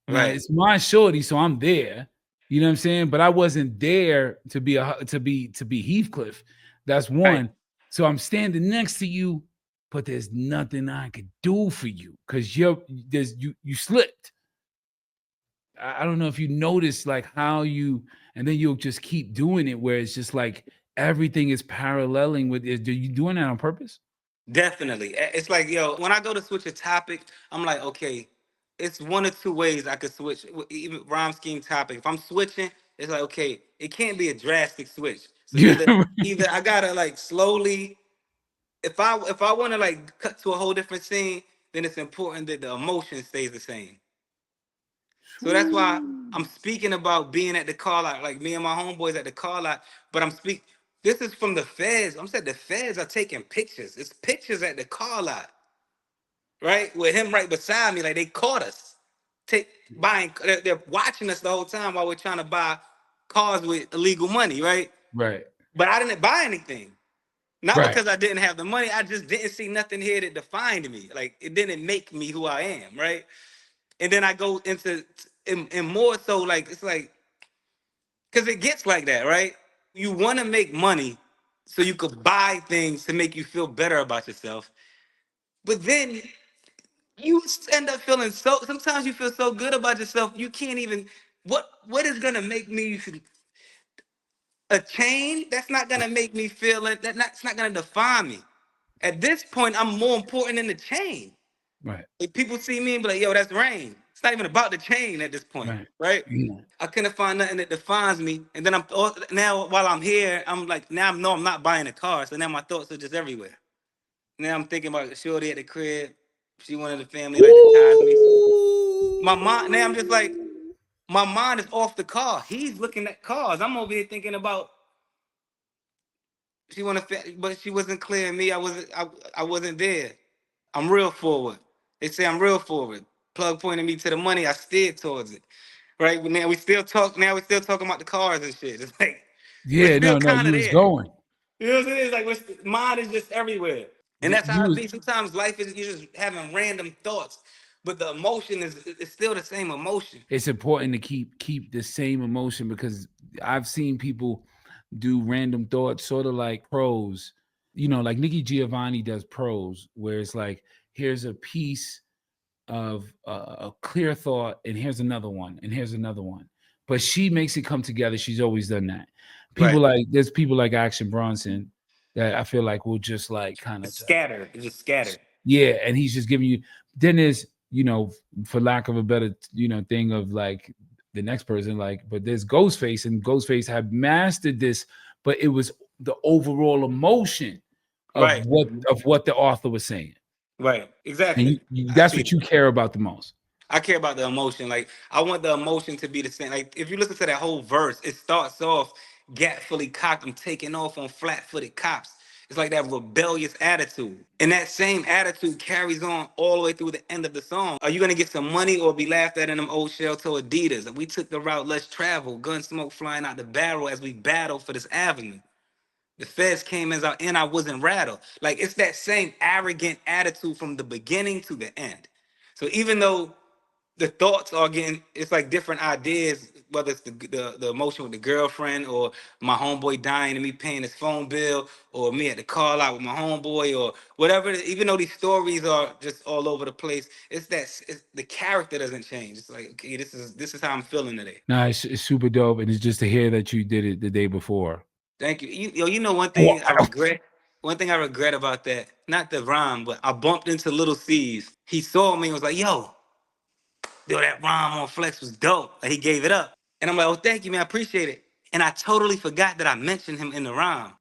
Right, now, it's my shorty, so I'm there. You know what I'm saying? But I wasn't there to be Heathcliff. That's one. Right. So I'm standing next to you, but there's nothing I could do for you because you slipped. I don't know if you notice like how and then you'll just keep doing it where it's just like everything is paralleling with it. Are you doing that on purpose? Definitely. It's like, when I go to switch a topic, I'm like, okay, it's one or two ways I could switch, even rhyme scheme topic. If I'm switching, it's like, okay, it can't be a drastic switch. So either I gotta like slowly, if I want to like cut to a whole different scene, then it's important that the emotion stays the same. So that's why I'm speaking about being at the car lot, like me and my homeboys at the car lot. But this is from the feds. I'm saying the feds are taking pictures. It's pictures at the car lot. right? With him right beside me, like they caught us. They're watching us the whole time while we're trying to buy cars with illegal money, right? Right. But I didn't buy anything. Not Right. because I didn't have the money. I just didn't see nothing here that defined me. Like it didn't make me who I am, right? And then I go into and more so like it's like because it gets like that, right? You want to make money so you could buy things to make you feel better about yourself. But then you end up feeling so sometimes you feel so good about yourself, you can't even what is gonna make me a chain that's not gonna make me feel it, that's not gonna define me. At this point, I'm more important than the chain. Right. Like people see me and be like, yo, that's Rain. It's not even about the chain at this point, right? Yeah. I couldn't find nothing that defines me. And then now while I'm here, I'm like, now I know I'm not buying a car. So now my thoughts are just everywhere. Now I'm thinking about Shorty at the crib. She one of the family like to ties me. So my mind, now I'm just like, my mind is off the car. He's looking at cars. I'm over here thinking about but she wasn't clear. Me, I wasn't there. I'm real forward. They say I'm real forward. Plug pointed me to the money. I steered towards it. Right? But now we still talking about the cars and shit. It's like we're Yeah, still no, kind you of was there. going. You know what I'm saying? It's like mine is just everywhere. And that's how You it was, be. Sometimes life is you're just having random thoughts, but the emotion is still the same emotion. it's important to keep the same emotion because I've seen people do random thoughts, sort of like prose. Like Nikki Giovanni does prose, where it's like, here's a piece of a clear thought, and here's another one, and here's another one. But she makes it come together. She's always done that. There's people like Action Bronson that I feel like will just like kind of Scattered. It's just scattered. yeah, and he's just giving you. Then there's for lack of a better thing of like the next person, like, but there's Ghostface, and Ghostface had mastered this, but it was the overall emotion of Right. what the author was saying, Right. and Exactly. I that's see what you care about the most. I care about the emotion. Like I want the emotion to be the same. Like if you listen to that whole verse, it starts off gapfully cocked. I'm taking off on flat-footed cops. It's like that rebellious attitude. And that same attitude carries on all the way through the end of the song. Are you gonna get some money or be laughed at in them old shell toe Adidas? We took the route less traveled, gun smoke flying out the barrel as we battle for this avenue. The feds came as I wasn't rattled. Like it's that same arrogant attitude from the beginning to the end. So even though the thoughts are getting it's like different ideas, whether it's the emotion with the girlfriend or my homeboy dying and me paying his phone bill or me at the car lot with my homeboy or whatever. Even though these stories are just all over the place, it's the character doesn't change. It's like, okay, this is how I'm feeling today. Nah, it's super dope, and it's just to hear that you did it the day before. Thank you. You know one thing I regret. One thing I regret about that, not the rhyme, but I bumped into Little C's. He saw me and was like, yo, that rhyme on Flex was dope. Like, he gave it up. And I'm like, oh, thank you, man. I appreciate it. And I totally forgot that I mentioned him in the rhyme.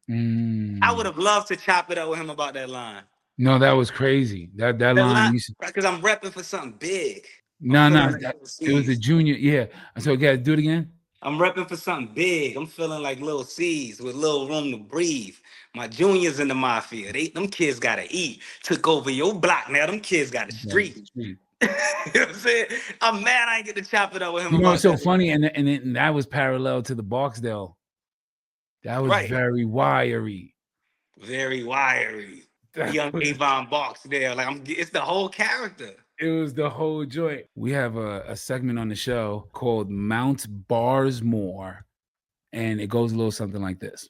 I would have loved to chop it up with him about that line. No, that was crazy. That line, because I'm repping for something big. No, it was the junior. Yeah. So, guys, do it again. I'm repping for something big. I'm feeling like Little C's with little room to breathe. My juniors in the mafia, them kids gotta eat. Took over your block. Now them kids got a street. You know what I'm saying? I'm mad I ain't get to chop it up with him. You know what's so funny? And that was parallel to the Barksdale. That was very wiry. Very wiry. Young Avon Barksdale. Like it's the whole character. It was the whole joint. We have a segment on the show called Mount Barsmore, and it goes a little something like this.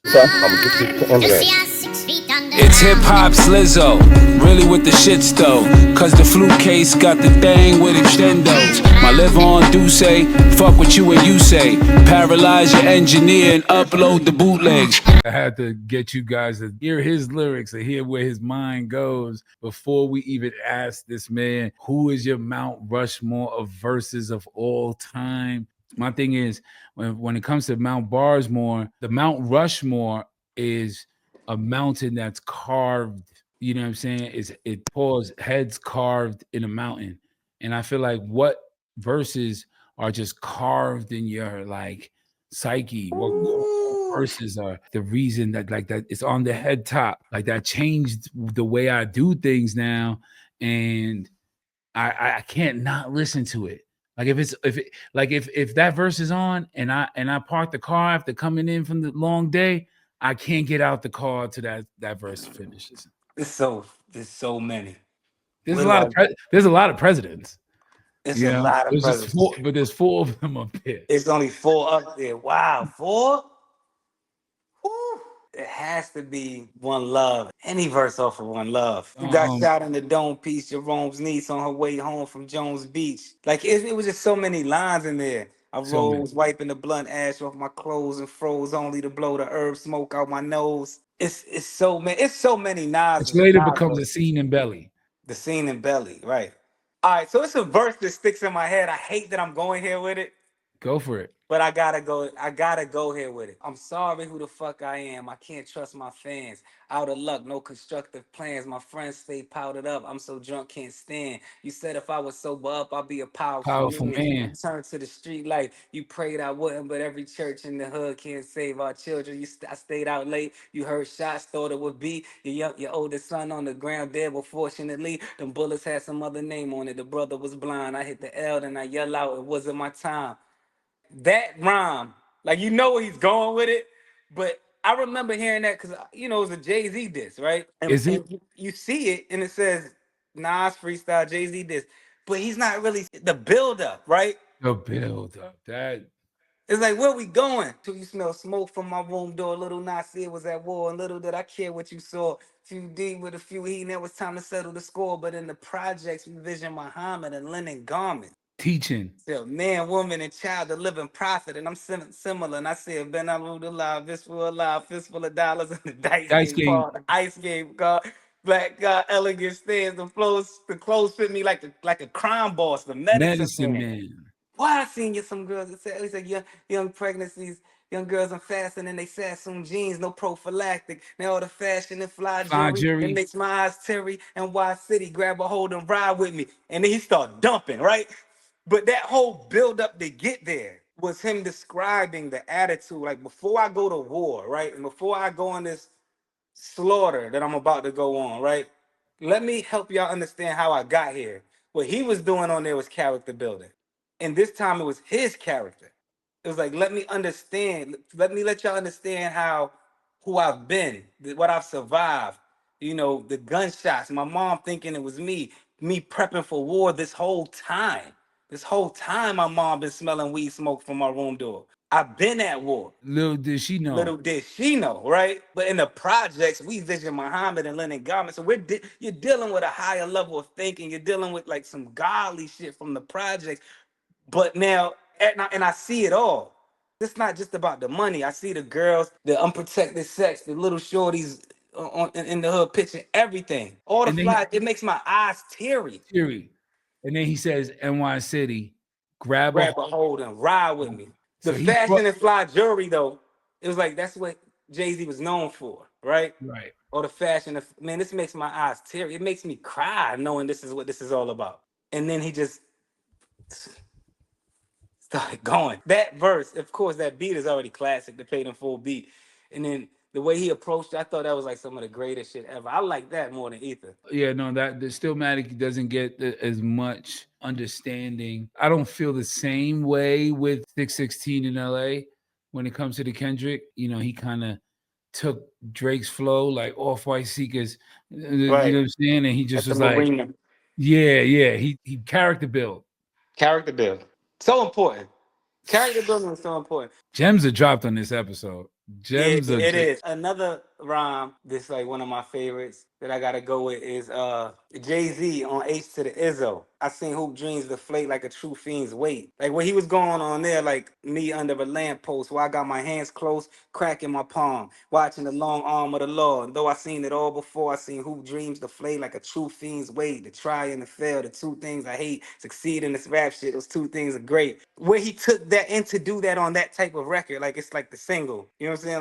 It's hip hop's Lizzo, really with the shits though. Cause the flute case got the thing with extendos. My live on do say, fuck what you and you say. Paralyze your engineer and upload the bootlegs. I had to get you guys to hear his lyrics and hear where his mind goes before we even ask this man, who is your Mount Rushmore of verses of all time? My thing is, when it comes to Mount Barsmore, the Mount Rushmore is a mountain that's carved, you know what I'm saying? It pulls heads carved in a mountain. And I feel like what verses are just carved in your like psyche, what verses are the reason that like that it's on the head top, like that changed the way I do things now. And I can't not listen to it. Like if that verse is on and I park the car after coming in from the long day, I can't get out the car till that verse finishes. There's so many. There's a lot of presidents. It's You a know, lot of there's just presidents. four, but there's 4 of them up there. It's only 4 up there. Wow, 4? Woo. It has to be One Love. Any verse off of One Love. You got shot in the dome piece, Jerome's niece on her way home from Jones Beach. Like it was just so many lines in there. I rose, wiping the blunt ash off my clothes and froze only to blow the herb smoke out my nose. It's so many. It's so many Nas. Which later becomes a scene in Belly. The scene in Belly, right? All right, so it's a verse that sticks in my head. I hate that I'm going here with it. Go for it. But I gotta go here with it. I'm sorry who the fuck I am. I can't trust my fans. Out of luck, no constructive plans. My friends stay powdered up. I'm so drunk, can't stand. You said if I was sober up, I'd be a powerful man. Turn to the street life. You prayed I wouldn't, but every church in the hood can't save our children. I stayed out late. You heard shots, thought it would be your oldest son on the ground dead. But fortunately, them bullets had some other name on it. The brother was blind. I hit the L and I yell out, it wasn't my time. That rhyme, like you know where he's going with it, but I remember hearing that because it was a Jay-Z diss, right? And, Is it? and you see it and it says Nas freestyle, Jay-Z diss, but he's not really the build-up, right? The build-up. That it's like, where we going? Till you smell smoke from my room door. Little Nasir was at war, and little did I care what you saw. Few deep with a few heat, and it was time to settle the score. But in the projects, we vision Muhammad and linen garments. Teaching. So man, woman, and child, the living prophet, and I'm similar. And I said, Ben Alud alive, this for alive, fistful of dollars in the dice game, called the ice game, God. Black God, elegant stands, the clothes fit me like a crime boss, the medicine man. Why I seen you some girls that said young pregnancies, young girls are fasting in they Sassoon jeans, no prophylactic. Now all the fashion and fly jewelry, it makes my eyes teary. And why city grab a hold and ride with me, and then he start dumping, right? But that whole build up to get there was him describing the attitude. Like before I go to war, right? And before I go on this slaughter that I'm about to go on, right? Let me help y'all understand how I got here. What he was doing on there was character building. And this time it was his character. It was like, let me understand. Let me let y'all understand who I've been, what I've survived. The gunshots, my mom thinking it was me prepping for war this whole time. This whole time, my mom been smelling weed smoke from my room door. I've been at war. Little did she know, right? But in the projects, we vision Muhammad and linen garments. So you're dealing with a higher level of thinking. You're dealing with like some godly shit from the projects. But now, and I see it all. It's not just about the money. I see the girls, the unprotected sex, the little shorties in the hood pitching everything. All the fly, it makes my eyes teary. And then he says, NY City, grab a hold and ride with me. The fashion and fly jewelry, though, it was like, that's what Jay-Z was known for, right? Right. Or the fashion. Man, this makes my eyes teary. It makes me cry knowing this is what this is all about. And then he just started going. That verse, of course, that beat is already classic, the paid in full beat. And then the way he approached it, I thought that was like some of the greatest shit ever. I like that more than Ether. Yeah, no, that the Stillmatic doesn't get as much understanding. I don't feel the same way with 616 in LA when it comes to the Kendrick. He kind of took Drake's flow, like Off-White Seekers, right. You know what I'm saying? And he just was like, he character build. Character build. So important. Character building is so important. Gems are dropped on this episode. It is. Another rhyme that's like one of my favorites that I gotta go with is Jay-Z on H to the Izzo. I seen Hoop Dreams deflate like a true fiend's weight. Like what he was going on there, like me under a lamppost where I got my hands close, cracking my palm, watching the long arm of the law. And though I seen it all before, I seen Hoop Dreams deflate like a true fiend's weight. To try and to fail, the two things I hate, succeed in this rap shit, those two things are great. Where he took that and to do that on that type of record, like it's like the single. You know what I'm saying?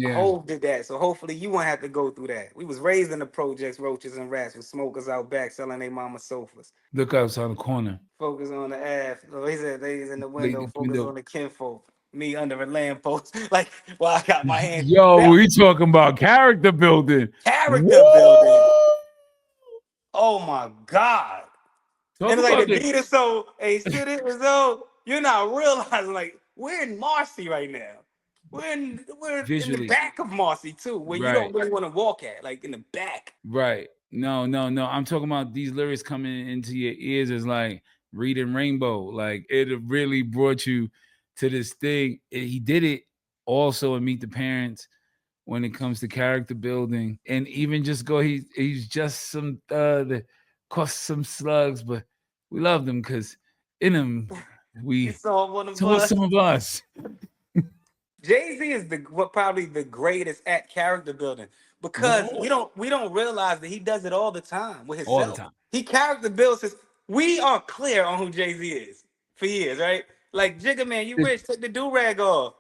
Like Hov did that. So hopefully you won't have to go through that. We was raised in the projects, roaches and rats with smokers out back selling their mama sofas. Look outside the corner. Focus on the ass. So he said they in the window, focus on the kinfolk. Me under a lamppost. Like, well, I got my hands. Yo, we talking about character building. Character building. Oh my God. Talk And it's like about the it. beat is so, hey, shit is so, you're not realizing, like, we're in Marcy right now. We're in the Visually. back of Marcy too, where you Right. don't really want to walk at, like in the back. Right. No. I'm talking about these lyrics coming into your ears as like reading Rainbow. Like it really brought you to this thing. He did it also in Meet the Parents when it comes to character building, and even just go. He's just some that cost some slugs, but we loved him because in him You saw one of saw us. some of us. Jay-Z is probably the greatest at character building because we don't realize that he does it all the time with All the himself. time. He character builds his. We are clear on who Jay-Z is for years, right? Like Jigga Man, you rich, take the do-rag off.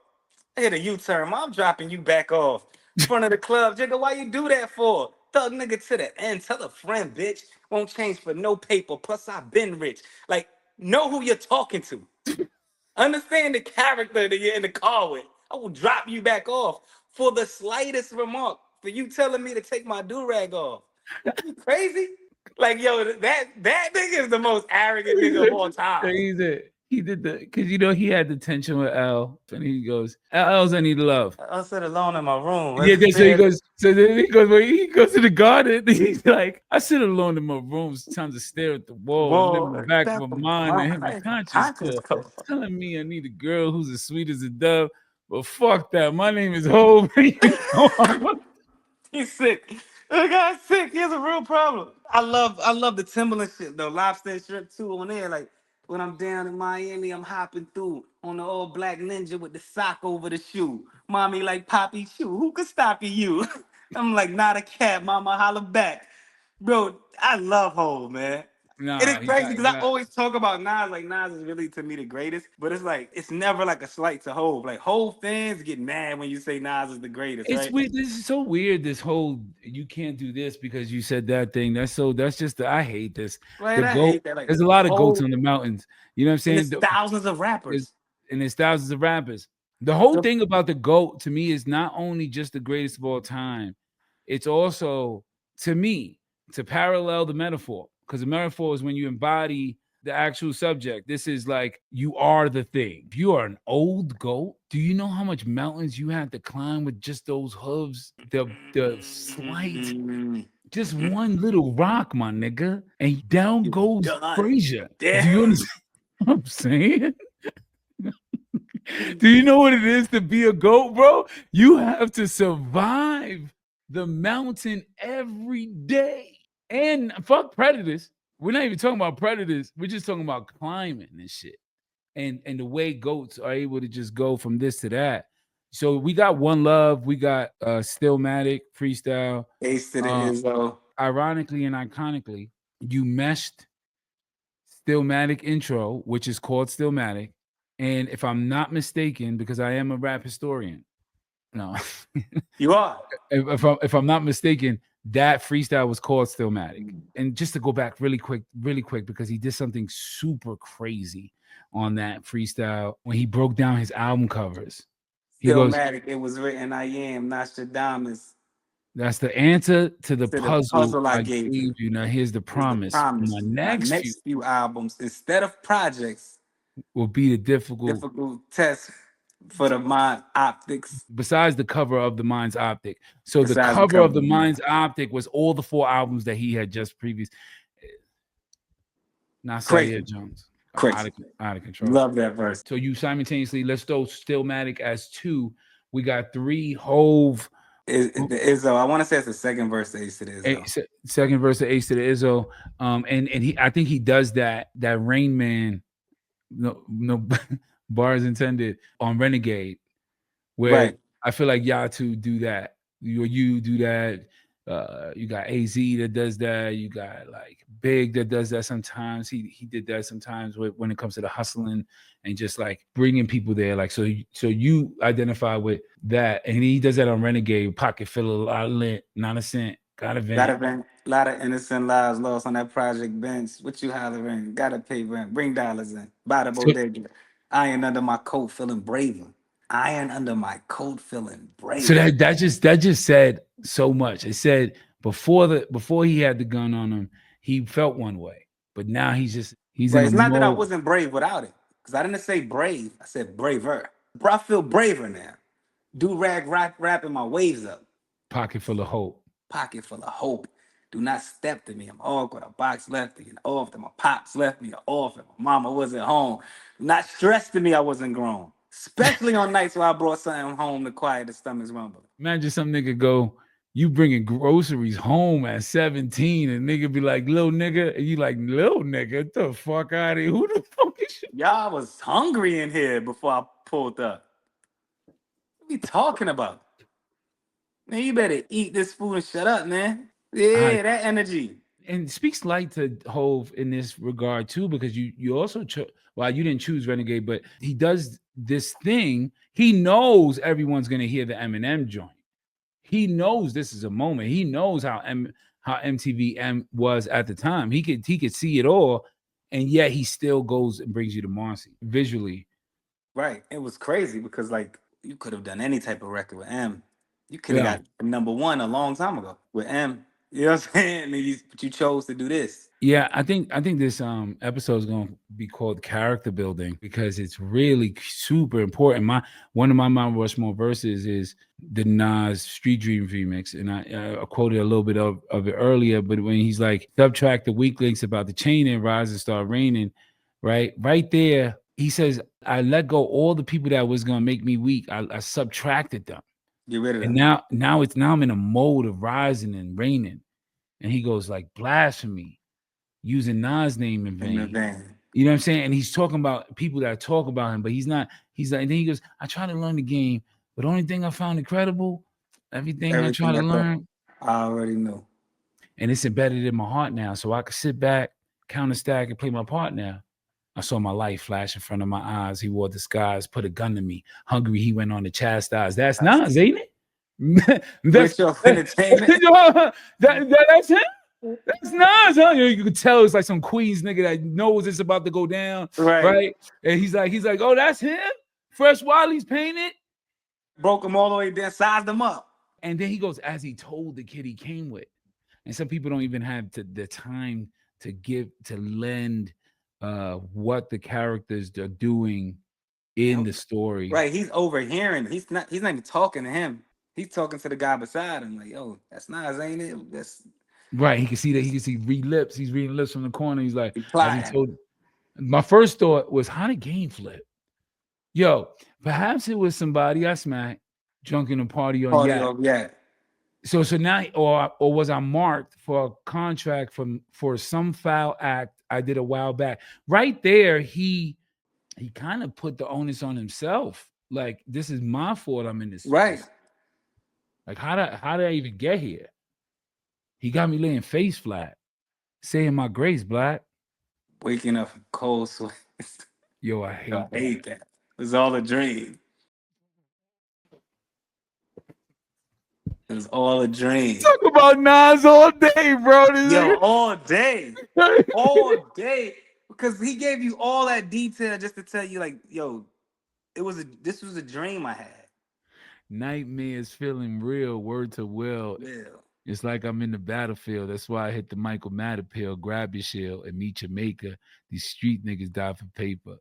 I hit a U-turn, I'm dropping you back off. Front of the club, Jigga, why you do that for? Thug nigga to the end, tell a friend, bitch. Won't change for no paper, plus I've been rich. Like, know who you're talking to. Understand the character that you're in the car with. I will drop you back off for the slightest remark for you telling me to take my do-rag off. You crazy? Like, yo, that nigga is the most arrogant nigga of all time. He did the because he had the tension with L, and he goes, L's I need love. I sit alone in my room. Yeah, so he goes. So then when he goes to the garden, he's like, I sit alone in my room, sometimes to stare at the wall, and in the back of my mind, and heavy conscience call, telling me I need a girl who's as sweet as a dove. But fuck that. My name is Hope. He's sick. The guy's sick. He has a real problem. I love the Timberland shit though. Lobster and shrimp too on there. Like when I'm down in Miami, I'm hopping through on the old black ninja with the sock over the shoe. Mommy like Poppy shoe. Who could stop you? I'm like not a cat. Mama holla back. Bro, I love Hov, man. Nah, It is crazy he because I always talk about Nas, like Nas is really to me the greatest, but it's like it's never like a slight to Hov. Like Hov fans get mad when you say Nas is the greatest, It's right? weird. This is so weird. This whole you can't do this because you said that thing. That's just I hate this. Right, I Goat. hate that. Like There's a lot of goats Hov, on the mountains. You know what I'm saying? and there's thousands of There's, rappers. and there's thousands of rappers. The whole thing about the GOAT to me is not only just the greatest of all time, it's also to me to parallel the metaphor, because the metaphor is when you embody the actual subject. This is like you are the thing. If you are an old goat, do you know how much mountains you had to climb with just those hooves? The slight, just one little rock, my nigga, and down goes Frazier. Do you understand what I'm saying? Do you know what it is to be a goat, bro? You have to survive the mountain every day. And fuck predators. We're not even talking about predators. We're just talking about climbing and shit. And the way goats are able to just go from this to that. So we got One Love, we got Stillmatic, Freestyle. Ace to the Izzo. Ironically and iconically, you meshed Stillmatic intro, which is called Stillmatic. And if I'm not mistaken, because I am a rap historian, no, You are. If I'm not mistaken, that freestyle was called Stillmatic. And just to go back really quick, because he did something super crazy on that freestyle when he broke down his album covers. Stillmatic, it was written, I am Nostradamus. That's the answer to the puzzle I gave you. Now here's the promise. My next few albums, instead of projects, will be the difficult test for the mind optics. Besides the cover of the Mind's Optic. So the cover of the Mind's Optic was all the 4 albums that he had just previous. Not Sayer Jones. Crazy. Out of control. Love that verse. So you simultaneously, let's throw Stillmatic as 2. We got 3 Hove. Izzo. I want to say it's the second verse of Ace to the Izzo. Second verse of Ace to the Izzo. And he, I think he does that Rain Man, no bars intended, on Renegade, where I feel like y'all two do that. You do that. You got AZ that does that. You got like Big that does that sometimes. He did that sometimes when it comes to the hustling and just like bringing people there. Like so you identify with that, and he does that on Renegade. Pocket fill a lot of lint, not a cent. Got a vent. A lot of innocent lives lost on that project bench. What you hollering? Gotta pay rent. Bring dollars in. Buy the bodega. Iron under my coat, feeling braver. Iron under my coat, feeling braver. So that just said so much. It said before he had the gun on him, he felt one way. but now he's Right. in a It's not that I mode. wasn't brave without it. Because I didn't say brave. I said braver. Bro, I feel braver now. Do rag rapping my waves up. Pocket full of hope. Pocket full of hope. Do not step to me. I'm awkward. A box left me and off. My pops left me off. And my mama wasn't home. Do not stress to me I wasn't grown. Especially on nights where I brought something home to quiet the stomach's rumble. Imagine some nigga go, you bringing groceries home at 17, and nigga be like, little nigga, and you like, little nigga, get the fuck out of here. Who the fuck is you? Y'all was hungry in here before I pulled up. What are you talking about? Man, you better eat this food and shut up, man. Yeah, that energy. And speaks light to Hove in this regard too, because you also well, you didn't choose Renegade, but he does this thing. He knows everyone's gonna hear the Eminem joint. He knows this is a moment. He knows how MTV was at the time. He could see it all, and yet he still goes and brings you to Marcy visually. Right. It was crazy because like you could have done any type of record with M. You could have got number one a long time ago with M. You know what I'm saying? But you chose to do this. Yeah, I think this episode is going to be called Character Building because it's really super important. One of my Mount Rushmore verses is the Nas Street Dreams remix, and I quoted a little bit of it earlier. But when he's like, subtract the weak links about the chain and rise and start raining, right there, he says, I let go all the people that was going to make me weak. I subtracted them. Get rid of them. And now I'm in a mode of rising and raining. And he goes like blasphemy, using Nas' name in vain. You know what I'm saying? And he's talking about people that talk about him, but he's not. He's like, and then he goes, I try to learn the game, but the only thing I found incredible, everything I try to learn, I already know. And it's embedded in my heart now. So I could sit back, counter stack, and play my part now. I saw my life flash in front of my eyes. He wore disguise, put a gun to me. Hungry, he went on to chastise. That's Nas, ain't it? That's your entertainment. That's him. That's Nas, huh? You can tell it's like some Queens nigga that knows it's about to go down, right? And he's like, oh, that's him. Fresh Wally's painted. Broke him all the way down, sized him up. And then he goes, as he told the kid he came with. And some people don't even have the time to lend what the characters are doing in the story. Right, he's overhearing. He's not even talking to him. He's talking to the guy beside him, like, yo, that's Nas, ain't it? That's right. He can see that. He can see read lips. He's reading lips from the corner. He's like, my first thought was, how did Game flip? Yo, perhaps it was somebody I smacked drunk in a party on Yak. So now, or was I marked for a contract for some foul act I did a while back? Right there, he kind of put the onus on himself. Like, this is my fault. I'm in this. Right. Like, how did I even get here? He got me laying face flat, saying my grace, Black. Waking up in cold sweat. Yo, I hate that. It was all a dream. It was all a dream. Talk about Nas all day, bro. Yo, all day. All day. Because he gave you all that detail just to tell you, like, yo, this was a dream I had. Nightmares feeling real, word to will. Yeah. It's like I'm in the battlefield. That's why I hit the Michael Matter pill, grab your shield, and meet your maker. These street niggas die for paper.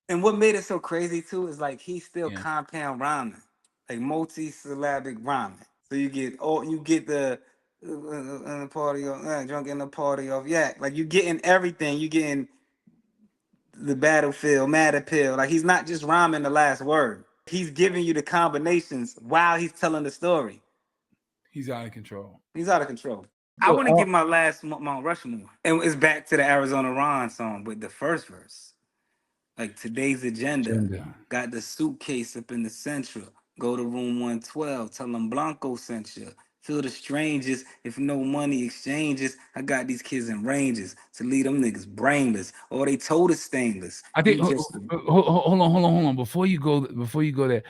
And what made it so crazy, too, is like he's still compound rhyming. Like multi-syllabic rhyming. So you get the party of drunk in the party of yak. Like you getting everything. You getting the battlefield, matter pill. Like he's not just rhyming the last word. He's giving you the combinations while he's telling the story. He's out of control. I want to give my last Mount Rushmore. And it's back to the Arizona Ron song with the first verse. Like today's agenda. Got the suitcase up in the central. Go to room 112. Tell them Blanco sent you. Feel the strangest. If no money exchanges, I got these kids in ranges to leave them niggas brainless. Or they told us stainless. I think. Hold on. Before you go there,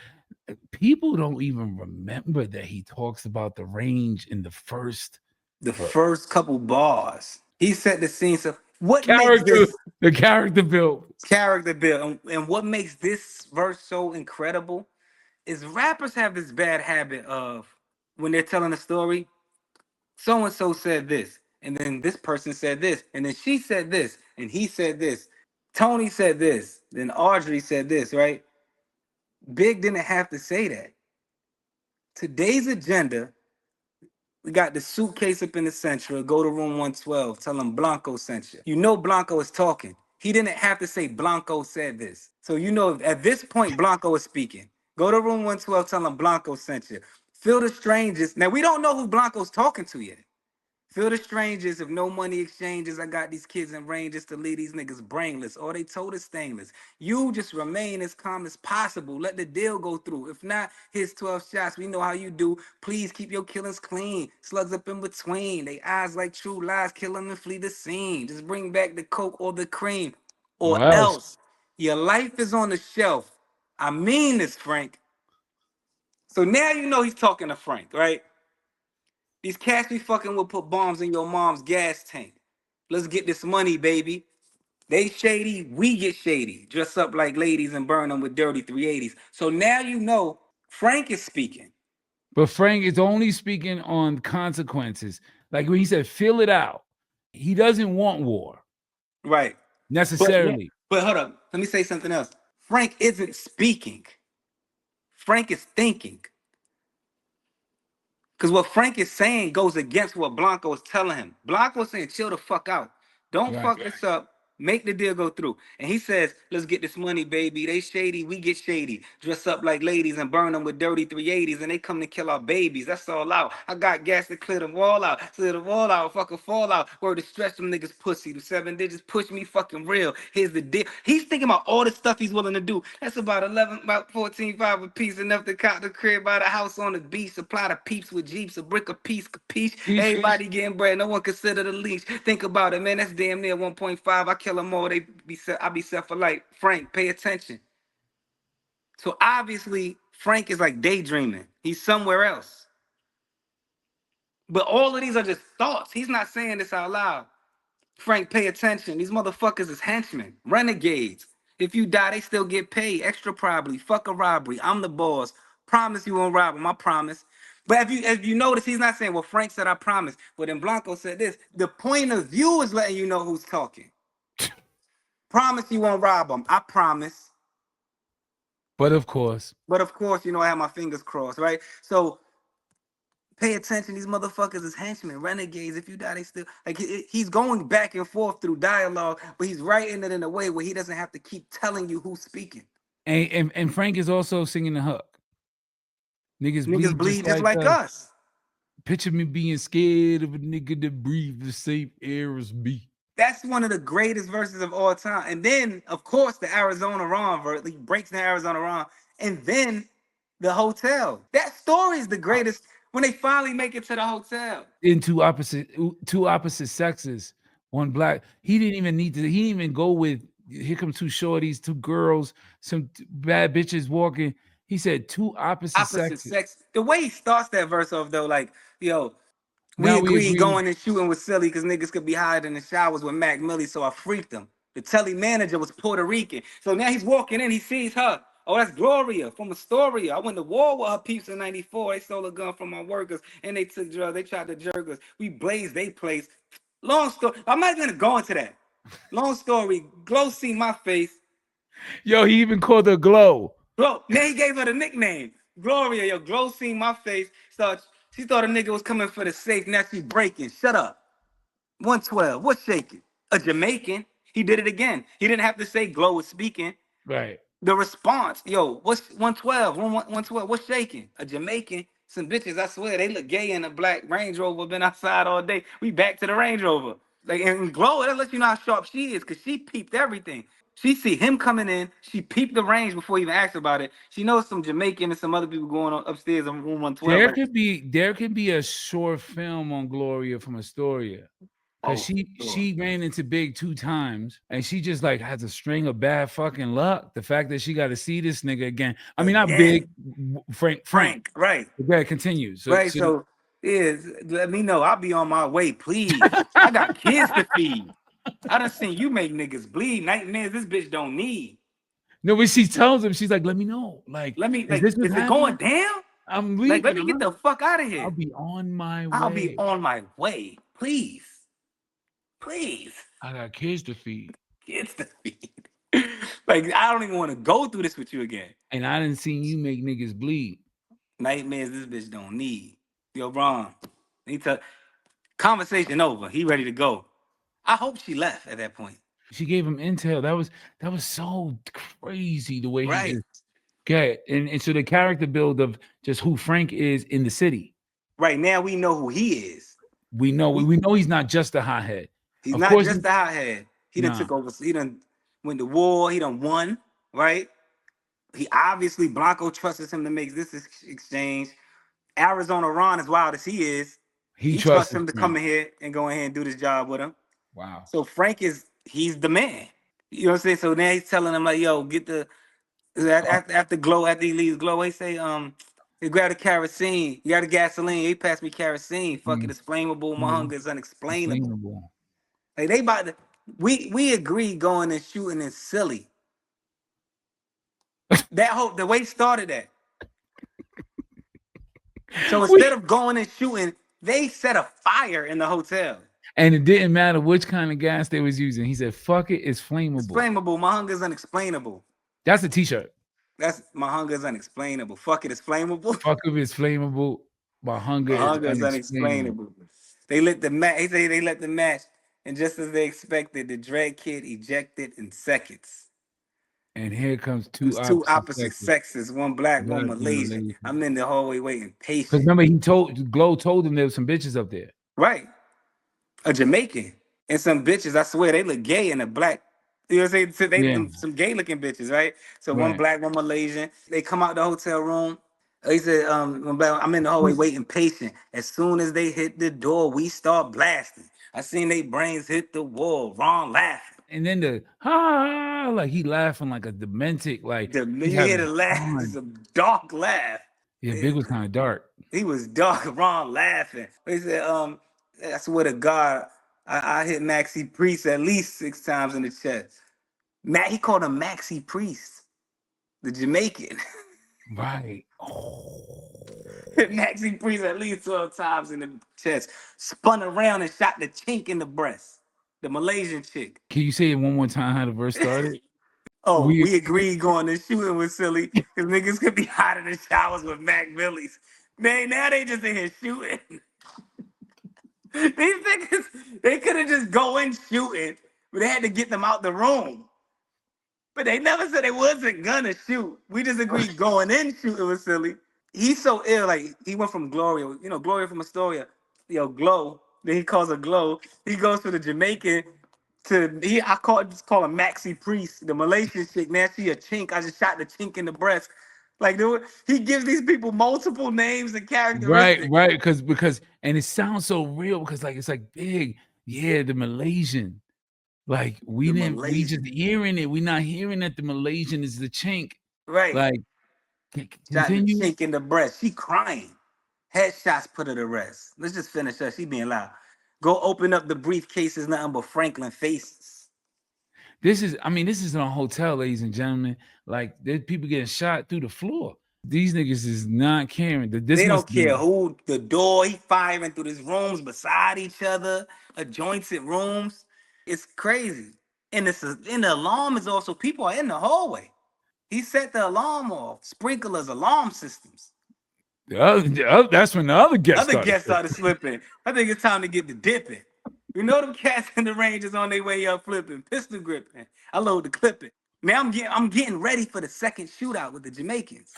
people don't even remember that he talks about the range in the first couple bars. He set the scene. So what the character build. And what makes this verse so incredible is rappers have this bad habit of when they're telling a story, so-and-so said this. And then this person said this, and then she said this, and he said this. Tony said this, then Audrey said this, right? Big didn't have to say that. Today's agenda, we got the suitcase up in the Central. Go to room 112. Tell him Blanco sent you. You know Blanco is talking. He didn't have to say Blanco said this. So you know at this point Blanco is speaking. Go to room 112. Tell him Blanco sent you. Feel the strangers. Now we don't know who Blanco's talking to yet. Feel the strangers, if no money exchanges, I got these kids in ranges to leave these niggas brainless. All they told is stainless. You just remain as calm as possible. Let the deal go through. If not, here's 12 shots. We know how you do. Please keep your killings clean. Slugs up in between. They eyes like true lies. Kill them and flee the scene. Just bring back the coke or the cream. Or else your life is on the shelf. I mean this, Frank. So now you know he's talking to Frank, right? These cats be fucking will put bombs in your mom's gas tank. Let's get this money, baby. They shady, we get shady. Dress up like ladies and burn them with dirty 380s. So now you know Frank is speaking. But Frank is only speaking on consequences. Like when he said, fill it out. He doesn't want war. Right. Necessarily. But hold up. Let me say something else. Frank isn't speaking. Frank is thinking. Because what Frank is saying goes against what Blanco is telling him. Blanco is saying, chill the fuck out. Don't fuck this up. Make the deal go through. And he says, let's get this money, baby. They shady, we get shady. Dress up like ladies and burn them with dirty 380s. And they come to kill our babies. That's all out. I got gas to clear the wall out. Clear the wall out. Fucking fall out. Word to stretch them niggas pussy. The 7 digits push me fucking real. Here's the deal. He's thinking about all the stuff he's willing to do. That's about 14.5 a piece. Enough to cop the crib by the house on the beach. Supply the peeps with jeeps. A brick a piece. Capiche. Everybody getting bread. No one consider the leash. Think about it, man. That's damn near 1.5. I kill them all. I be set for life. Frank, pay attention. So obviously, Frank is like daydreaming. He's somewhere else. But all of these are just thoughts. He's not saying this out loud. Frank, pay attention. These motherfuckers is henchmen, renegades. If you die, they still get paid. Extra probably. Fuck a robbery. I'm the boss. Promise you won't rob him. I promise. But if you notice, he's not saying, well, Frank said I promise. But then Blanco said this. The point of view is letting you know who's talking. Promise you won't rob them. I promise. But of course, you know, I have my fingers crossed, right? So pay attention. These motherfuckers is henchmen, renegades. If you die, they still like he's going back and forth through dialogue, but he's writing it in a way where he doesn't have to keep telling you who's speaking. And Frank is also singing the hook. Niggas bleed just like us. Picture me being scared of a nigga that breathe the safe air as me. That's one of the greatest verses of all time. And then, of course, the Arizona Ron verse. He breaks the Arizona Ron. And then the hotel. That story is the greatest when they finally make it to the hotel. In two opposite sexes, one black. He didn't even go with, here come two shorties, two girls, some bad bitches walking. He said two opposite sexes. The way he starts that verse off, though, like, yo, we Now agreed going and shooting was silly because niggas could be hiding in the showers with Mac Millie, so I freaked him. The telly manager was Puerto Rican. So now he's walking in, he sees her. Oh, that's Gloria from Astoria. I went to war with her peeps in 94. They stole a gun from my workers, and they took drugs. They tried to jerk us. We blazed they place. Long story. I'm not going to go into that. Long story. Glow seen my face. Yo, he even called her Glow. Glow. Now he gave her the nickname. Gloria. Yo, Glow seen my face. So she thought a nigga was coming for the safe. Now she breaking. Shut up. 112. What's shaking? A Jamaican. He did it again. He didn't have to say Glow was speaking. Right. The response, yo, what's 112? 112, what's shaking? A Jamaican. Some bitches, I swear, they look gay in a black Range Rover, been outside all day. We back to the Range Rover. Like, and Glow, that lets you know how sharp she is, because she peeped everything. She see him coming in. She peeped the range before he even asked about it. She knows some Jamaican and some other people going on upstairs in room 112. There could be a short film on Gloria from Astoria. Because she ran into Big 2 times, and she just like has a string of bad fucking luck. The fact that she got to see this nigga again. I mean, not Big, Frank. Right. Okay, continue. So let me know. I'll be on my way, please. I got kids to feed. I done seen you make niggas bleed. Nightmares this bitch don't need. No, but she tells him, she's like, let me know. Like, is it going down? I'm leaving. Like, let me get the fuck out of here. I'll be on my way. I'll be on my way, please. Please. I got kids to feed. Kids to feed. Like, I don't even want to go through this with you again. And I didn't see you make niggas bleed. Nightmares this bitch don't need. Yo, Ron, conversation over. He ready to go. I hope she left at that point. She gave him intel. That was so crazy the way he Right. just got. And so the character build of just who Frank is in the city. Right now we know who he is. We know he's not just a hothead. He's Of not course just the hothead. He done took over. He done went to war. He done won. Right. He obviously Blanco trusts him to make this exchange. Arizona Ron, as wild as he is, he trusts him to come in here and go ahead and do this job with him. Wow. So Frank he's the man. You know what I'm saying? So now he's telling him like, yo, get the after he leaves Glow, he say, he grab the kerosene. You got the gasoline. He passed me kerosene. Fuck it, it's flammable. My hunger is unexplainable. Like they about to, we agree going and shooting is silly. The way started that. So instead of going and shooting, they set a fire in the hotel. And it didn't matter which kind of gas they was using. He said, fuck it, it's flammable. It's flammable. My hunger is unexplainable. That's a t-shirt. That's my hunger is unexplainable. Fuck it, it's flammable. Fuck it, it's flammable. My hunger is unexplainable. They lit the match. They say they lit the match, and just as they expected, the Dread Kid ejected in seconds. And here comes two opposite sexes, one black, one Malaysian. I'm in the hallway waiting patient. Because remember, Glow told him there was some bitches up there. Right. A Jamaican and some bitches, I swear, they look gay and a black. You know what I'm saying? Some gay looking bitches, right? So one black, one Malaysian. They come out the hotel room. He said, I'm in the hallway waiting patient. As soon as they hit the door, we start blasting. I seen they brains hit the wall. Ron laughing. And then like he laughing like a demented, like you hear the laugh. It's a dark laugh. Yeah, Big was kind of dark. He was dark. Ron laughing. He said, I swear to God, I hit Maxi Priest at least 6 times in the chest. He called him Maxi Priest, the Jamaican. Right. Hit Maxi Priest at least 12 times in the chest. Spun around and shot the chink in the breast. The Malaysian chick. Can you say it one more time how the verse started? We agreed going and shooting was silly because niggas could be hot in the showers with Mac Billies. Man, now they just in here shooting. These niggas, they could have just go in shooting, but they had to get them out the room. But they never said they wasn't gonna shoot. We just agreed going in shooting was silly. He's so ill, like he went from Gloria, Gloria from Astoria, Glow. Then he calls her Glow. He goes to the Jamaican I call him Maxi Priest, the Malaysian chick. Now she a chink. I just shot the chink in the breast. Like, dude, he gives these people multiple names and characteristics. Right, because and it sounds so real because like it's like Big, the Malaysian. Like we just hearing it. We're not hearing that the Malaysian is the chink. Right. Like shot the chink in the breast. She crying. Headshots put her to rest. Let's just finish her. She being loud. Go open up the briefcase. Is nothing but Franklin faces. This is in a hotel, ladies and gentlemen. Like there's people getting shot through the floor. These niggas is not caring. They don't care who the door. He firing through these rooms beside each other, adjoinced rooms. It's crazy. And the alarm is also people are in the hallway. He set the alarm off. Sprinklers, alarm systems. That's when the other guests started slipping. I think it's time to get the dipping. You know them cats in the Rangers on their way up flipping, pistol gripping. I load the clipping. Now I'm getting ready for the second shootout with the Jamaicans.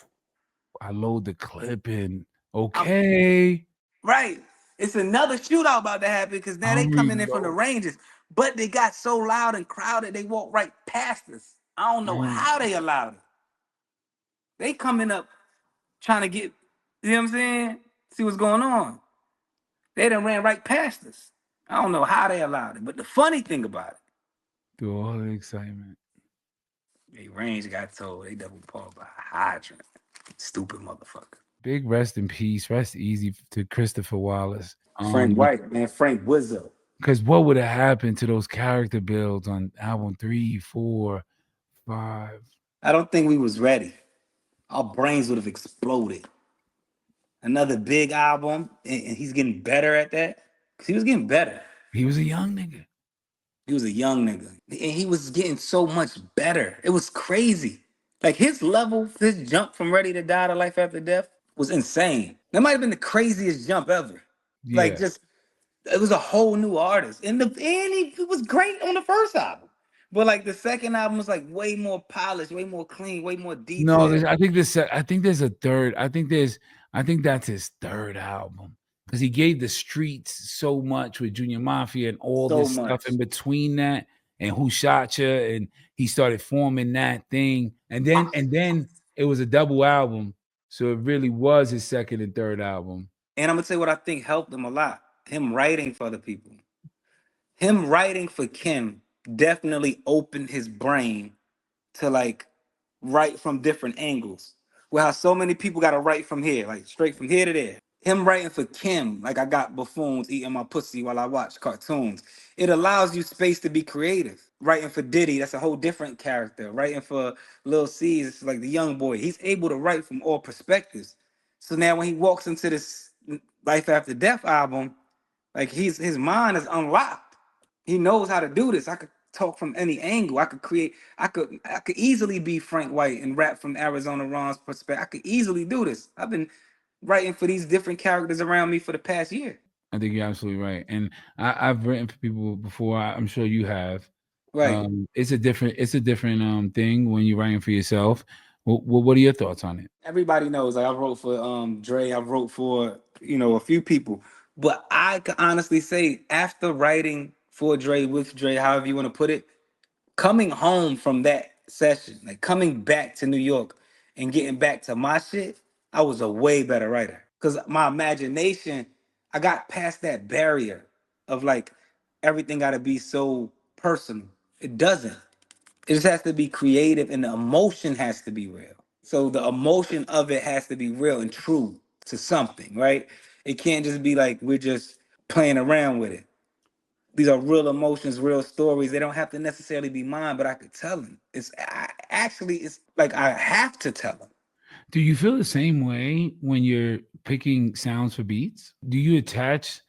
I load the clipping. Okay. Right. It's another shootout about to happen because now they coming in from the Rangers. But they got so loud and crowded, they walked right past us. I don't know how they allowed it. They coming up trying to get, you know what I'm saying? See what's going on. They done ran right past us. I don't know how they allowed it. But the funny thing about it. Through all the excitement. They Range got told they double paw by a hydrant. Stupid motherfucker. Big rest in peace. Rest easy to Christopher Wallace. Frank White, man. Frank Wizzo. Because what would have happened to those character builds on album 3, 4, 5? I don't think we was ready. Our brains would have exploded. Another big album, and he's getting better at that. Because he was getting better. He was a young nigga. He was a young nigga. And he was getting so much better. It was crazy. Like his level, his jump from Ready to Die to Life After Death was insane. That might have been the craziest jump ever. Like Yeah. just it was a whole new artist. He was great on the first album. But like the second album was like way more polished, way more clean, way more No, detailed. I think there's a third. I think that's his third album because he gave the streets so much with Junior Mafia and all So this stuff much. in between that, and Who Shot Ya, and he started forming that thing, and then it was a double album, so it really was his second and third album. And I'm gonna tell you what I think helped him a lot. Him writing for other people. Him writing for Kim definitely opened his brain to like write from different angles. Well, how so many people got to write from here, like straight from here to there. Him writing for Kim, like I got buffoons eating my pussy while I watch cartoons. It allows you space to be creative. Writing for Diddy, that's a whole different character. Writing for Lil C's, it's like the young boy. He's able to write from all perspectives. So now when he walks into this Life After Death album, like his mind is unlocked. He knows how to do this. I could talk from any angle. I could create. I could easily be Frank White and rap from Arizona Ron's perspective. I could easily do this. I've been writing for these different characters around me for the past year. I think you're absolutely right, and I've written for people before. I'm sure you have. Right. It's a different thing when you're writing for yourself. What are your thoughts on it? Everybody knows. Like I wrote for Dre. I wrote for a few people. But I can honestly say after writing for Dre with Dre, however you want to put it, coming home from that session, like coming back to New York and getting back to my shit, I was a way better writer. Cause my imagination, I got past that barrier of like everything gotta be so personal. It doesn't. It just has to be creative and the emotion has to be real. So the emotion of it has to be real and true to something, right? It can't just be like we're just playing around with it. These are real emotions, real stories. They don't have to necessarily be mine, but I could tell them. It's like I have to tell them. Do you feel the same way when you're picking sounds for beats? Do you attach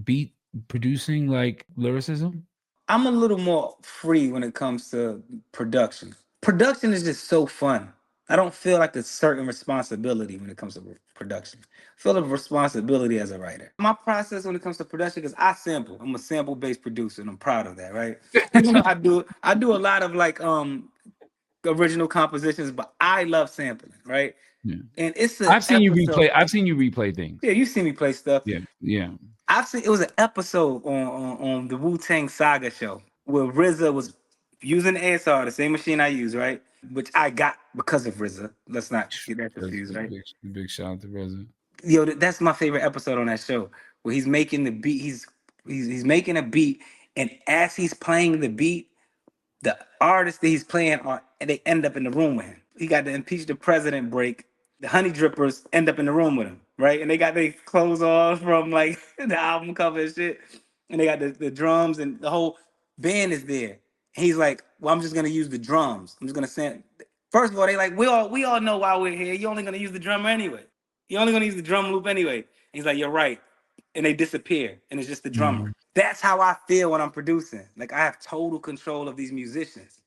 beat producing like lyricism? I'm a little more free when it comes to production. Production is just so fun. I don't feel like a certain responsibility when it comes to production. I feel a responsibility as a writer. My process when it comes to production is I sample. I'm a sample-based producer, and I'm proud of that, right? Even though I do a lot of like original compositions, but I love sampling, right? Yeah. And it's an episode. I've seen you replay things. Yeah, you see me play stuff. Yeah. Yeah. I've seen it was an episode on the Wu-Tang Saga show where RZA was using the ASR, the same machine I use, right? Which I got because of RZA. Let's not get that That's confused, a right? big shout out to Reza. Yo, that's my favorite episode on that show where he's making the beat. He's making a beat, and as he's playing the beat, the artists that he's playing are, and they end up in the room with him. He got the impeach the president break. The honey drippers end up in the room with him, right? And they got their clothes off from like the album cover and shit. And they got the drums and the whole band is there. And he's like, well, I'm just gonna use the drums. I'm just gonna send. First of all, they like, we all know why we're here. You're only gonna use the drummer anyway. You're only gonna use the drum loop anyway. And he's like, you're right. And they disappear, and it's just the drummer. Mhm. That's how I feel when I'm producing. Like I have total control of these musicians,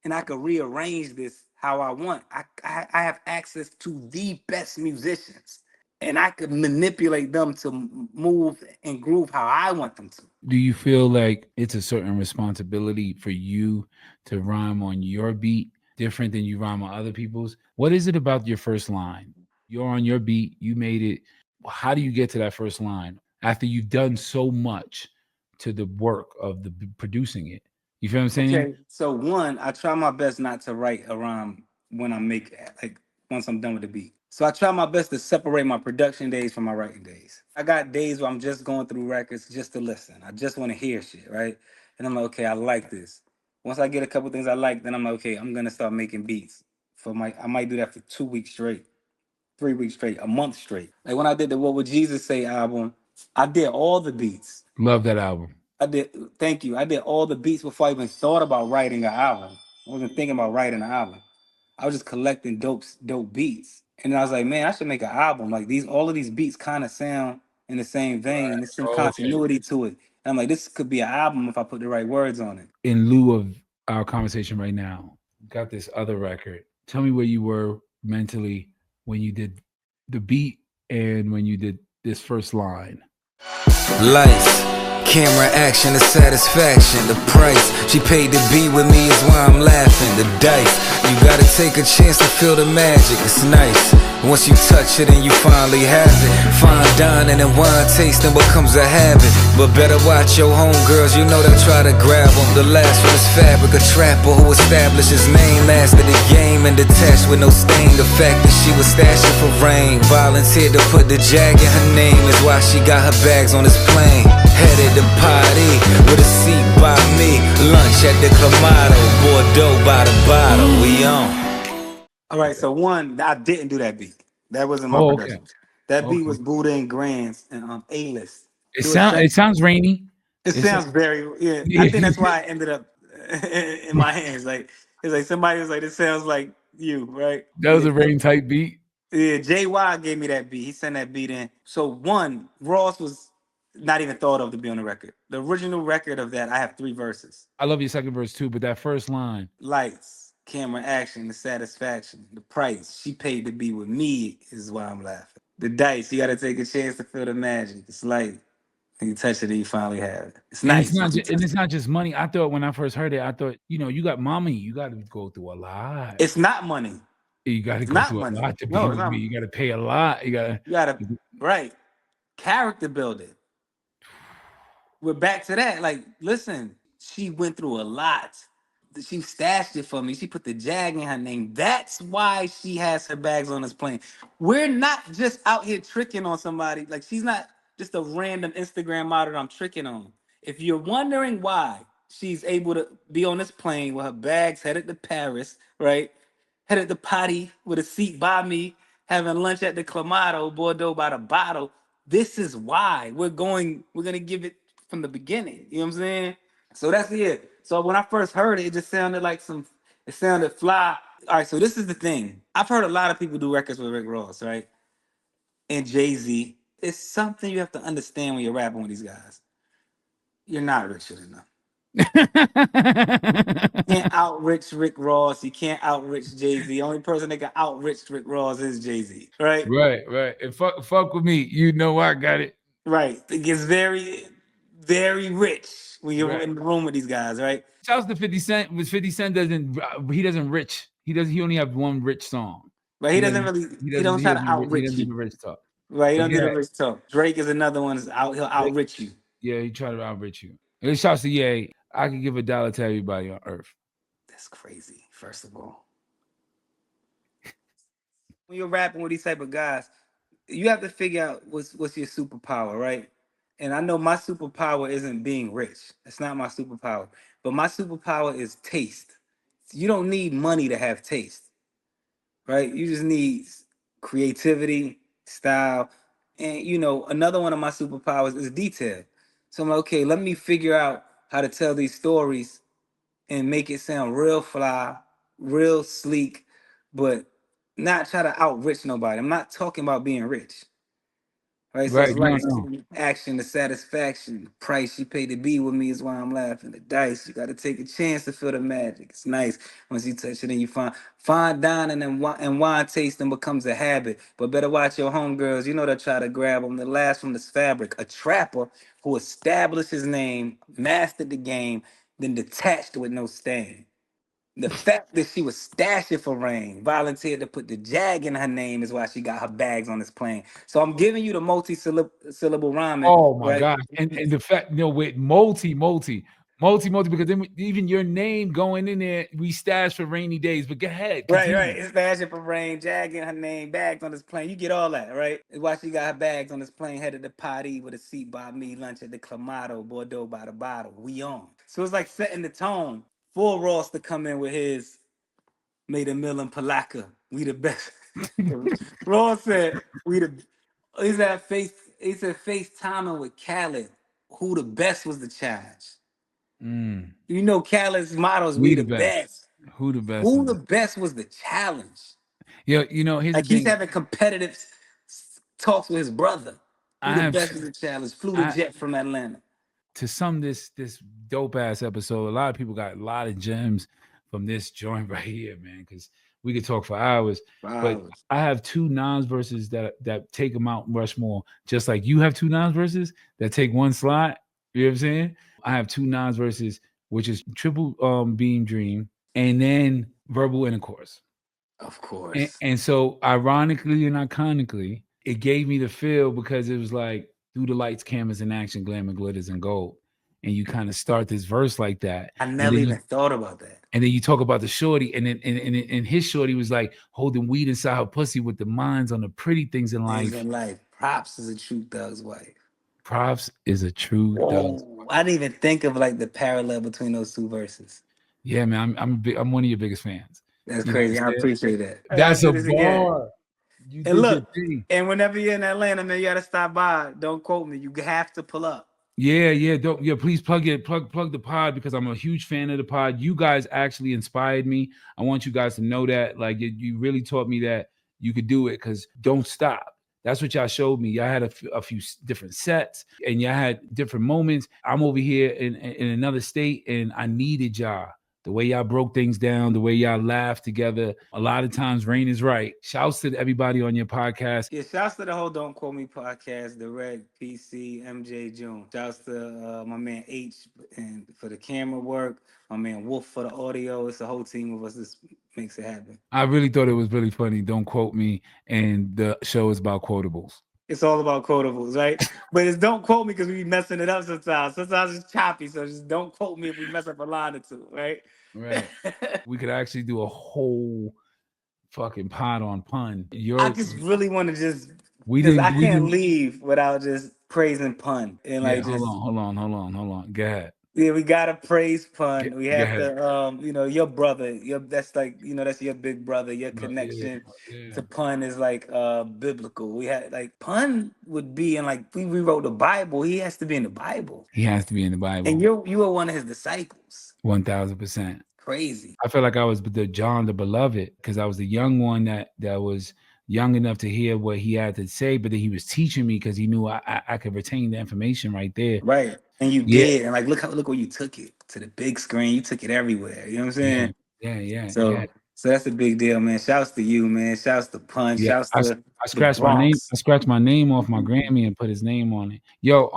and I could rearrange this how I want. I have access to the best musicians, and I could manipulate them to move and groove how I want them to. Do you feel like it's a certain responsibility for you to rhyme on your beat different than you rhyme on other people's? What is it about your first line? You're on your beat, you made it. How do you get to that first line after you've done so much to the work of the producing it? You feel what I'm saying? Okay, so one, I try my best not to write a rhyme when I make like once I'm done with the beat. So I try my best to separate my production days from my writing days. I got days where I'm just going through records just to listen. I just want to hear shit, right? And I'm like, okay, I like this. Once I get a couple things I like, then I'm like, okay, I'm gonna start making beats. I might do that for 2 weeks straight, 3 weeks straight, a month straight. Like when I did the What Would Jesus Say album, I did all the beats. Love that album. I did. Thank you. I did all the beats before I even thought about writing an album. I wasn't thinking about writing an album. I was just collecting dope beats, and I was like, man, I should make an album. Like all of these beats kind of sound in the same vein, and there's some Oh, okay. continuity to it. And I'm like, this could be an album if I put the right words on it. In lieu of our conversation right now, got this other record. Tell me where you were mentally when you did the beat and when you did this first line. Life, camera action, the satisfaction, the price she paid to be with me is why I'm laughing. The dice, you gotta take a chance to feel the magic. It's nice once you touch it and you finally have it. Fine dining and wine tasting becomes a habit. But better watch your homegirls, you know they'll try to grab them. The last from this fabric, a trapper who established his name, mastered the game and detached with no stain. The fact that she was stashing for rain, volunteered to put the jag in her name is why she got her bags on this plane. Headed to party with a seat by me. Lunch at the Clamato, Bordeaux by the bottle. We on. All right, so one, I didn't do that beat. That wasn't my production. Okay. That beat was Buddha and Grands and A-List. It sounds rainy. It sounds very, yeah. I think that's why I ended up in my hands. Like, it's like somebody was like, "This sounds like you," right? That was a rain type beat. Yeah, JY gave me that beat. He sent that beat in. So one, Ross was not even thought of to be on the record. The original record of that, I have 3 verses. I love your second verse too, but that first line. Lights, camera action, the satisfaction, the price she paid to be with me is why I'm laughing. The dice, you got to take a chance to feel the magic. It's like when you touch it and you finally have it. It's nice. And it's not just money. I thought when I first heard it, I thought, you got mommy. You got to go through a lot. It's not money. You got to go through a lot to be with me. You got to pay a lot. You got to right. Character building. We're back to that. Like, listen, she went through a lot. She stashed it for me. She put the jag in her name. That's why she has her bags on this plane. We're not just out here tricking on somebody. Like, she's not just a random Instagram model that I'm tricking on. If you're wondering why she's able to be on this plane with her bags headed to Paris, right? Headed to Potty with a seat by me, having lunch at the Clamato, Bordeaux by the bottle. This is why we're going to give it from the beginning. You know what I'm saying? So that's it. So when I first heard it, it just sounded like it sounded fly. All right, so this is the thing. I've heard a lot of people do records with Rick Ross, right? And Jay-Z. It's something you have to understand when you're rapping with these guys. You're not richer than them. You can't out-rich Rick Ross. You can't out-rich Jay-Z. The only person that can out-rich Rick Ross is Jay-Z, right? Right. And fuck with me. You know I got it. Right. It gets very, very rich when you're in the room with these guys, right? Shouts to 50 Cent. With 50 Cent doesn't rich. He only have one rich song. But he don't try to out-rich you. He doesn't do the rich talk. Right, he don't do the rich talk. Drake is another one. He'll out-rich you. Yeah, he tried to out-rich you. And shouts to Ye. I could give $1 to everybody on earth. That's crazy, first of all. When you're rapping with these type of guys, you have to figure out what's your superpower, right? And I know my superpower isn't being rich. It's not my superpower. But my superpower is taste. You don't need money to have taste, right? You just need creativity, style. And, another one of my superpowers is detail. So I'm like, okay, let me figure out how to tell these stories and make it sound real fly, real sleek, but not try to out-rich nobody. I'm not talking about being rich. Right, so it's like action, the satisfaction, the price she paid to be with me is why I'm laughing. The dice, you got to take a chance to feel the magic. It's nice once you touch it and you fine dining and wine tasting becomes a habit. But better watch your homegirls. You know they'll try to grab them. The last from this fabric, a trapper who established his name, mastered the game, then detached with no stain. The fact that she was stashing for rain, volunteered to put the jag in her name is why she got her bags on this plane. So I'm giving you the multi-syllable rhyming. Oh my God. And the fact, with multi, because then even your name going in there, we stash for rainy days. But go ahead. Continue. Right. It's stashing for rain, jag in her name, bags on this plane. You get all that, right? It's why she got her bags on this plane, headed to Potty with a seat by me, lunch at the Clamato, Bordeaux by the bottle. We on. So it's like setting the tone. For Ross to come in with his made a million Palaka. We the best. Ross said he said FaceTiming with Khaled. Who the best was the challenge. Khaled's motto is we the best. Who the best? Who the best was the challenge. Yeah, here's like he's having competitive talks with his brother. Who the best was the challenge. Flew the jet from Atlanta. to sum this dope ass episode, a lot of people got a lot of gems from this joint right here, man, because we could talk for hours. But I have 2 Nas verses that take a Mount Rushmore, just like you have 2 Nas verses that take 1 slot. You know what I'm saying? I have 2 Nas verses, which is Triple Beam Dream and then Verbal Intercourse. Of course. And so ironically and iconically, it gave me the feel because it was like through the lights, cameras, and action, glamour, glitters, and gold. And you kind of start this verse like that. I never even thought about that. And then you talk about the shorty, and then and his shorty was like holding weed inside her pussy with the minds on the pretty things in life. Props is a true thug's wife. Props is a true thug's wife. I didn't even think of like the parallel between those 2 verses. Yeah, man, I'm one of your biggest fans. That's crazy. I appreciate that. That's a bar. And look, and whenever you're in Atlanta, man, you gotta stop by. Don't quote me. You have to pull up. Yeah. Please plug the pod, because I'm a huge fan of the pod. You guys actually inspired me. I want you guys to know that. Like, you really taught me that you could do it, because don't stop. That's what y'all showed me. Y'all had a few different sets, and y'all had different moments. I'm over here in another state, and I needed y'all. The way y'all broke things down, the way y'all laughed together. A lot of times, Rain is right. Shouts to everybody on your podcast. Yeah, shouts to the whole Don't Quote Me podcast, the Red, PC, MJ, June. Shouts to my man H and for the camera work, my man Wolf for the audio. It's a whole team of us that makes it happen. I really thought it was really funny. Don't quote me, and the show is about quotables. It's all about quotables, right? But it's don't quote me because we be messing it up sometimes. Sometimes it's choppy, so just don't quote me if we mess up a line or 2, right? Right. We could actually do a whole fucking pod on pun. I just really want to just, because I can't leave without just praising pun. And like, hold on. Go ahead. Yeah, we gotta praise pun. We have to, your brother, that's like, that's your big brother. Your connection to pun is like biblical. We had like pun would be in, like, we rewrote the Bible. He has to be in the Bible. He has to be in the Bible. And you were one of his disciples. 1000%. Crazy. I feel like I was the John the Beloved, because I was the young one that was young enough to hear what he had to say, but then he was teaching me because he knew I could retain the information right there. Right. And you did. And like, look where you took it, to the big screen. You took it everywhere. You know what I'm saying? Yeah. So that's a big deal, man. Shouts to you, man. Shouts to Punch. Yeah. Shouts to I scratched my name. I scratched my name off my Grammy and put his name on it. Yo,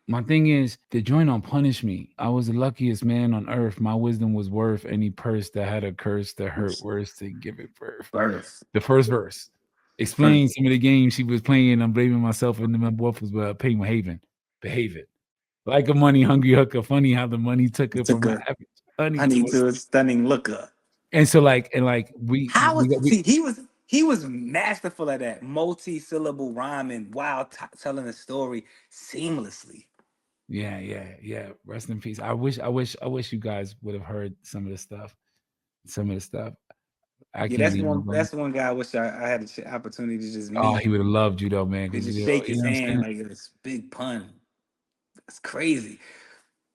my thing is, the joint on Punish Me. I was the luckiest man on earth. My wisdom was worth any purse that had a curse that hurt worse to give it birth. The first verse. Explain some of the games she was playing. I'm blaming myself, and my boy was behaving. Like a money hungry hooker. Funny how the money took her from an average honey to a stunning looker. And so he was masterful at that multi-syllable rhyming while telling a story seamlessly. Yeah. Rest in peace. I wish you guys would have heard some of the stuff. That's one guy I wish I had the opportunity to just meet. Oh, he would have loved you though, man. Just shake his hand like this big pun. That's crazy.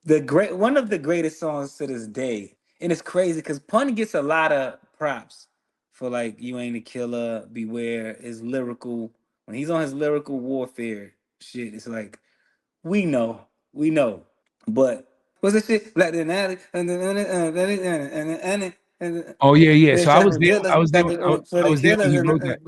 One of the greatest songs to this day, and it's crazy because Pun gets a lot of props for like You Ain't a Killer, Beware, his lyrical. When he's on his lyrical warfare shit, it's like we know, but what's that shit? Oh yeah. So I was there. I was there when he wrote that.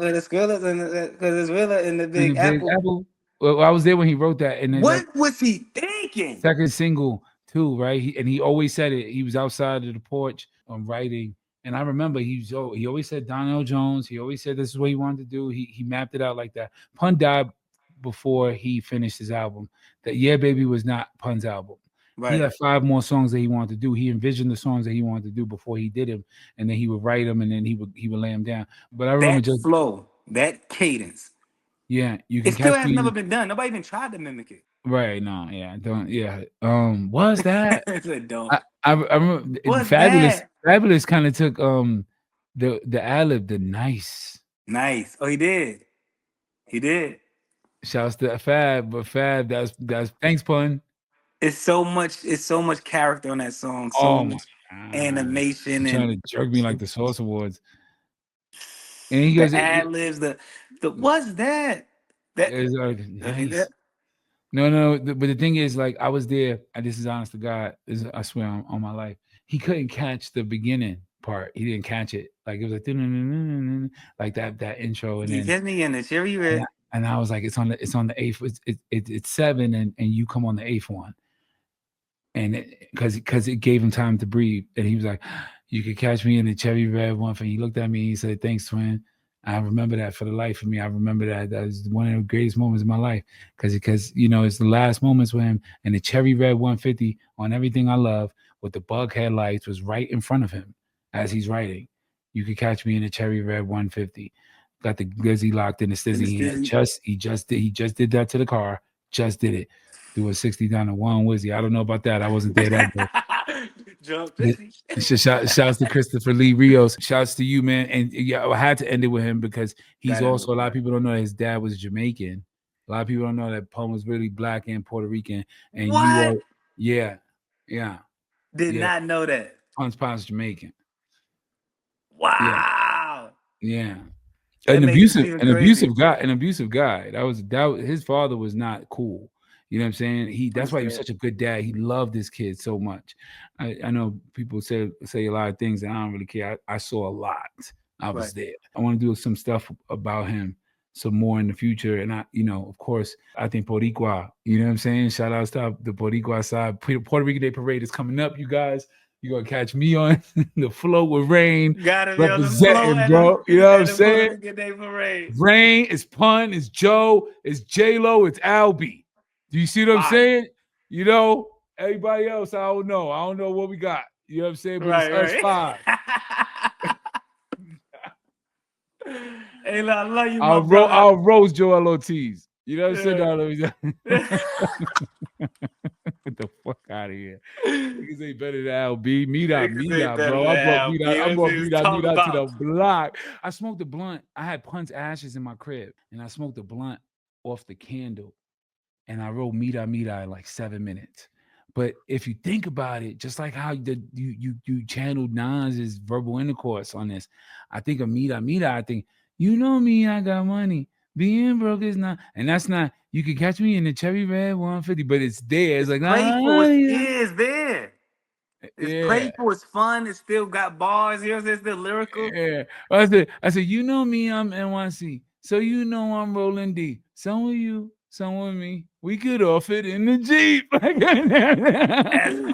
Well, I was there when he wrote that. And what was he thinking? Second single too, right? He always said it. He was outside of the porch writing, and I remember he always said Donnell Jones. He always said this is what he wanted to do. He mapped it out like that. Pun died before he finished his album. That Yeah Baby was not Pun's album. Right. He had 5 more songs that he wanted to do. He envisioned the songs that he wanted to do before he did them, and then he would write them, and then he would lay them down. But I remember that flow, that cadence. Yeah, you can. It still has never been done. Nobody even tried to mimic it. Right? No, yeah, don't. Yeah. What's that? Don't. I remember. Fabulous kind of took the ad-lib, the nice. Oh, he did. Shouts to Fab, but Fab, that's thanks, Pun. It's so much character on that song. So much animation and trying to jerk me like the Source Awards. And he goes, ad libs. The what's that? That is nice. No. But the thing is, like, I was there, and this is honest to God. I swear on my life. He couldn't catch the beginning part. He didn't catch it. Like, it was like that intro, and You then get me in the cherry and red. I was like, it's on the eighth. It's 7, and you come on the 8th one, and because it gave him time to breathe, and he was like, you could catch me in the cherry red one. And he looked at me, and he said, thanks, twin. I remember that for the life of me. I remember that was one of the greatest moments of my life because it's the last moments with him, and the cherry red 150 on Everything I Love with the bug headlights was right in front of him as he's writing. You could catch me in the cherry red 150. Got the glizzy locked in the stizzy. He just did that to the car. Just did it. Do a 60 down to one Wizzy. I don't know about that. I wasn't there that day. Shouts to Christopher Lee Rios. Shouts to you, man. And yeah, I had to end it with him because he's also, a lot of people don't know that his dad was Jamaican. A lot of people don't know that Pun was really black and Puerto Rican. And what? Yeah. Did not know that. Pun's Pun's Jamaican. Wow. Yeah. An abusive guy. That his father was not cool. You know what I'm saying? That's why he was such a good dad. He loved his kids so much. I know people say a lot of things, and I don't really care. I saw a lot. I was there. I want to do some stuff about him some more in the future. And of course, I think Boricua, you know what I'm saying? Shout out to the Boricua side. Puerto Rican Day Parade is coming up, you guys. You're going to catch me on the float with Rain. Gotta be representing, on the bro. You know what I'm saying? Puerto Rican Day Parade. Rain, it's Pun, it's Joe, it's J-Lo, it's Albe. Do you see what I'm saying? Everybody else, I don't know. I don't know what we got. You know what I'm saying? But it's us 5. Hey, I love you, I'll roast Joel Ortiz. You know what I'm saying? Get the fuck out of here. Niggas ain't better than Albe. Meet up, bro. I brought meet up to the block. I smoked a blunt. I had Pun's ashes in my crib, and I smoked a blunt off the candle. And I wrote Mira in like 7 minutes. But if you think about it, just like how you channeled Nas's verbal intercourse on this, I think of Mira. I think, me, I got money. Being broke is not, and that's not. You can catch me in the cherry red 150, but it's there. It's like playful. It is there. It's playful. It's fun. It still got bars. Here's the lyrical. Yeah. I said, me, I'm NYC, so I'm rolling D. Some with you. Some with me, we could off it in the Jeep. That's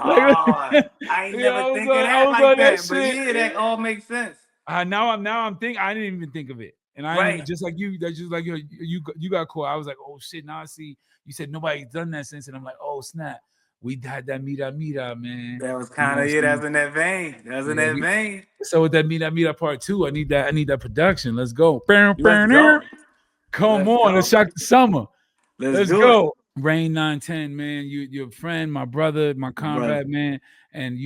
hard. I ain't never think of that like that, but yeah, that all makes sense. Now I'm thinking. I didn't even think of it, and I didn't, just like you. That's just like you got caught. I was like, oh shit. Now I see. You said nobody's done that since, and I'm like, oh snap. We had that Mira, man. That was kind of it. That was in that vein. Vein. So with that Mira part 2, I need that production. Let's go. Let's go. Come on, let's shock the summer. Let's go. RAIN910, man. You're a friend, my brother, my comrade, man. And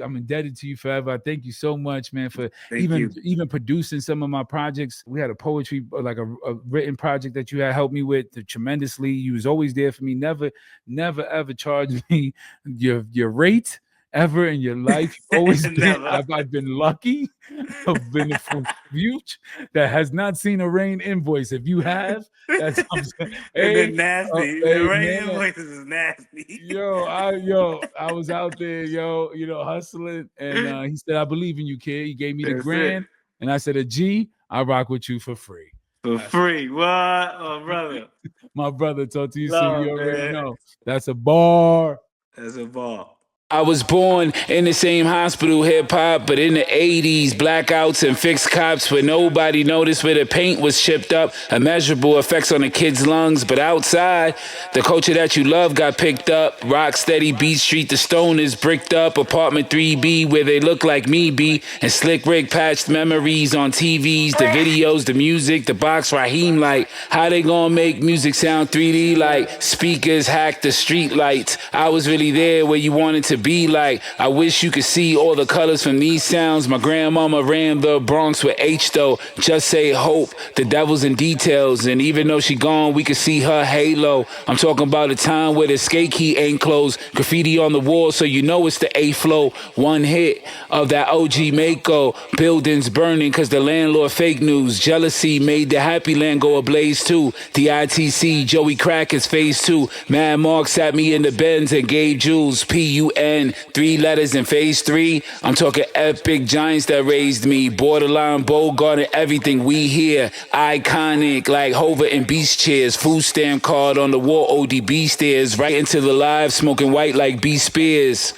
I'm indebted to you forever. I thank you so much, man, for even producing some of my projects. We had a poetry, like a written project that you had helped me with tremendously. You was always there for me. Never ever charged me your rate ever in your life. Always been. I've been lucky. I've been a fuge that has not seen a Rain invoice. If you have, that's nasty. The Rain invoices is nasty. I was out there, hustling, and he said, "I believe in you, kid." He gave me the grand, and I said, "A G, I rock with you for free." Free. What, oh, brother? My brother, talk to you soon. You already know. That's a bar. I was born in the same hospital, hip-hop, but in the 80s, blackouts and fixed cops where nobody noticed where the paint was chipped up, immeasurable effects on the kids' lungs, but outside, the culture that you love got picked up, rock steady, Beat Street, the Stoners bricked up, apartment 3B where they look like me be, and Slick Rick patched memories on TVs, the videos, the music, the box Raheem like, how they gonna make music sound 3D like, speakers hack the street lights, I was really there where you wanted to to be like. I wish you could see all the colors from these sounds. My grandmama ran the Bronx with H though. Just say hope, the devil's in details. And even though she gone, we could see her halo. I'm talking about a time where the skate key ain't closed. Graffiti on the wall, so you know it's the A flow. One hit of that OG Mako. Buildings burning cause the landlord fake news. Jealousy made the happy land go ablaze too. DITC, Joey Crackers phase 2. Mad Mark sat me in the Benz and gave jewels. PUN, 3 letters in phase 3. I'm talking epic giants that raised me. Borderline Bogart and everything we hear. Iconic like Hova and Beast Chairs. Food stamp card on the wall, ODB stairs. Right into the live, smoking white like B Spears.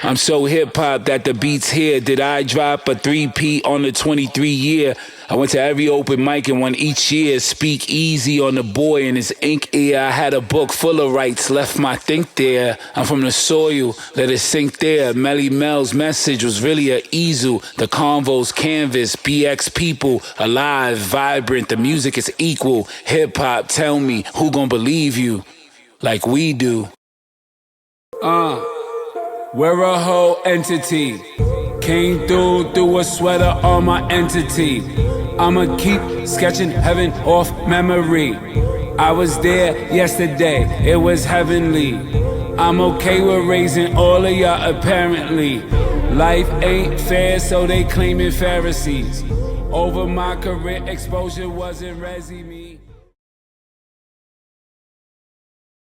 I'm so hip-hop that the beats here. Did I drop a 3P on the 23 year? I went to every open mic and won each year. Speak easy on the boy in his ink ear. I had a book full of rights, left my think there. I'm from the soil, let it sink there. Melly Mel's message was really a easel. The convo's canvas, BX people, alive, vibrant, the music is equal. Hip-hop, tell me, who gon' believe you? Like we do. We're a whole entity. Came through a sweater on my entity. I'ma keep sketching heaven off memory. I was there yesterday, it was heavenly. I'm okay with raising all of y'all apparently. Life ain't fair, so they claiming Pharisees. Over my career, exposure wasn't resi me.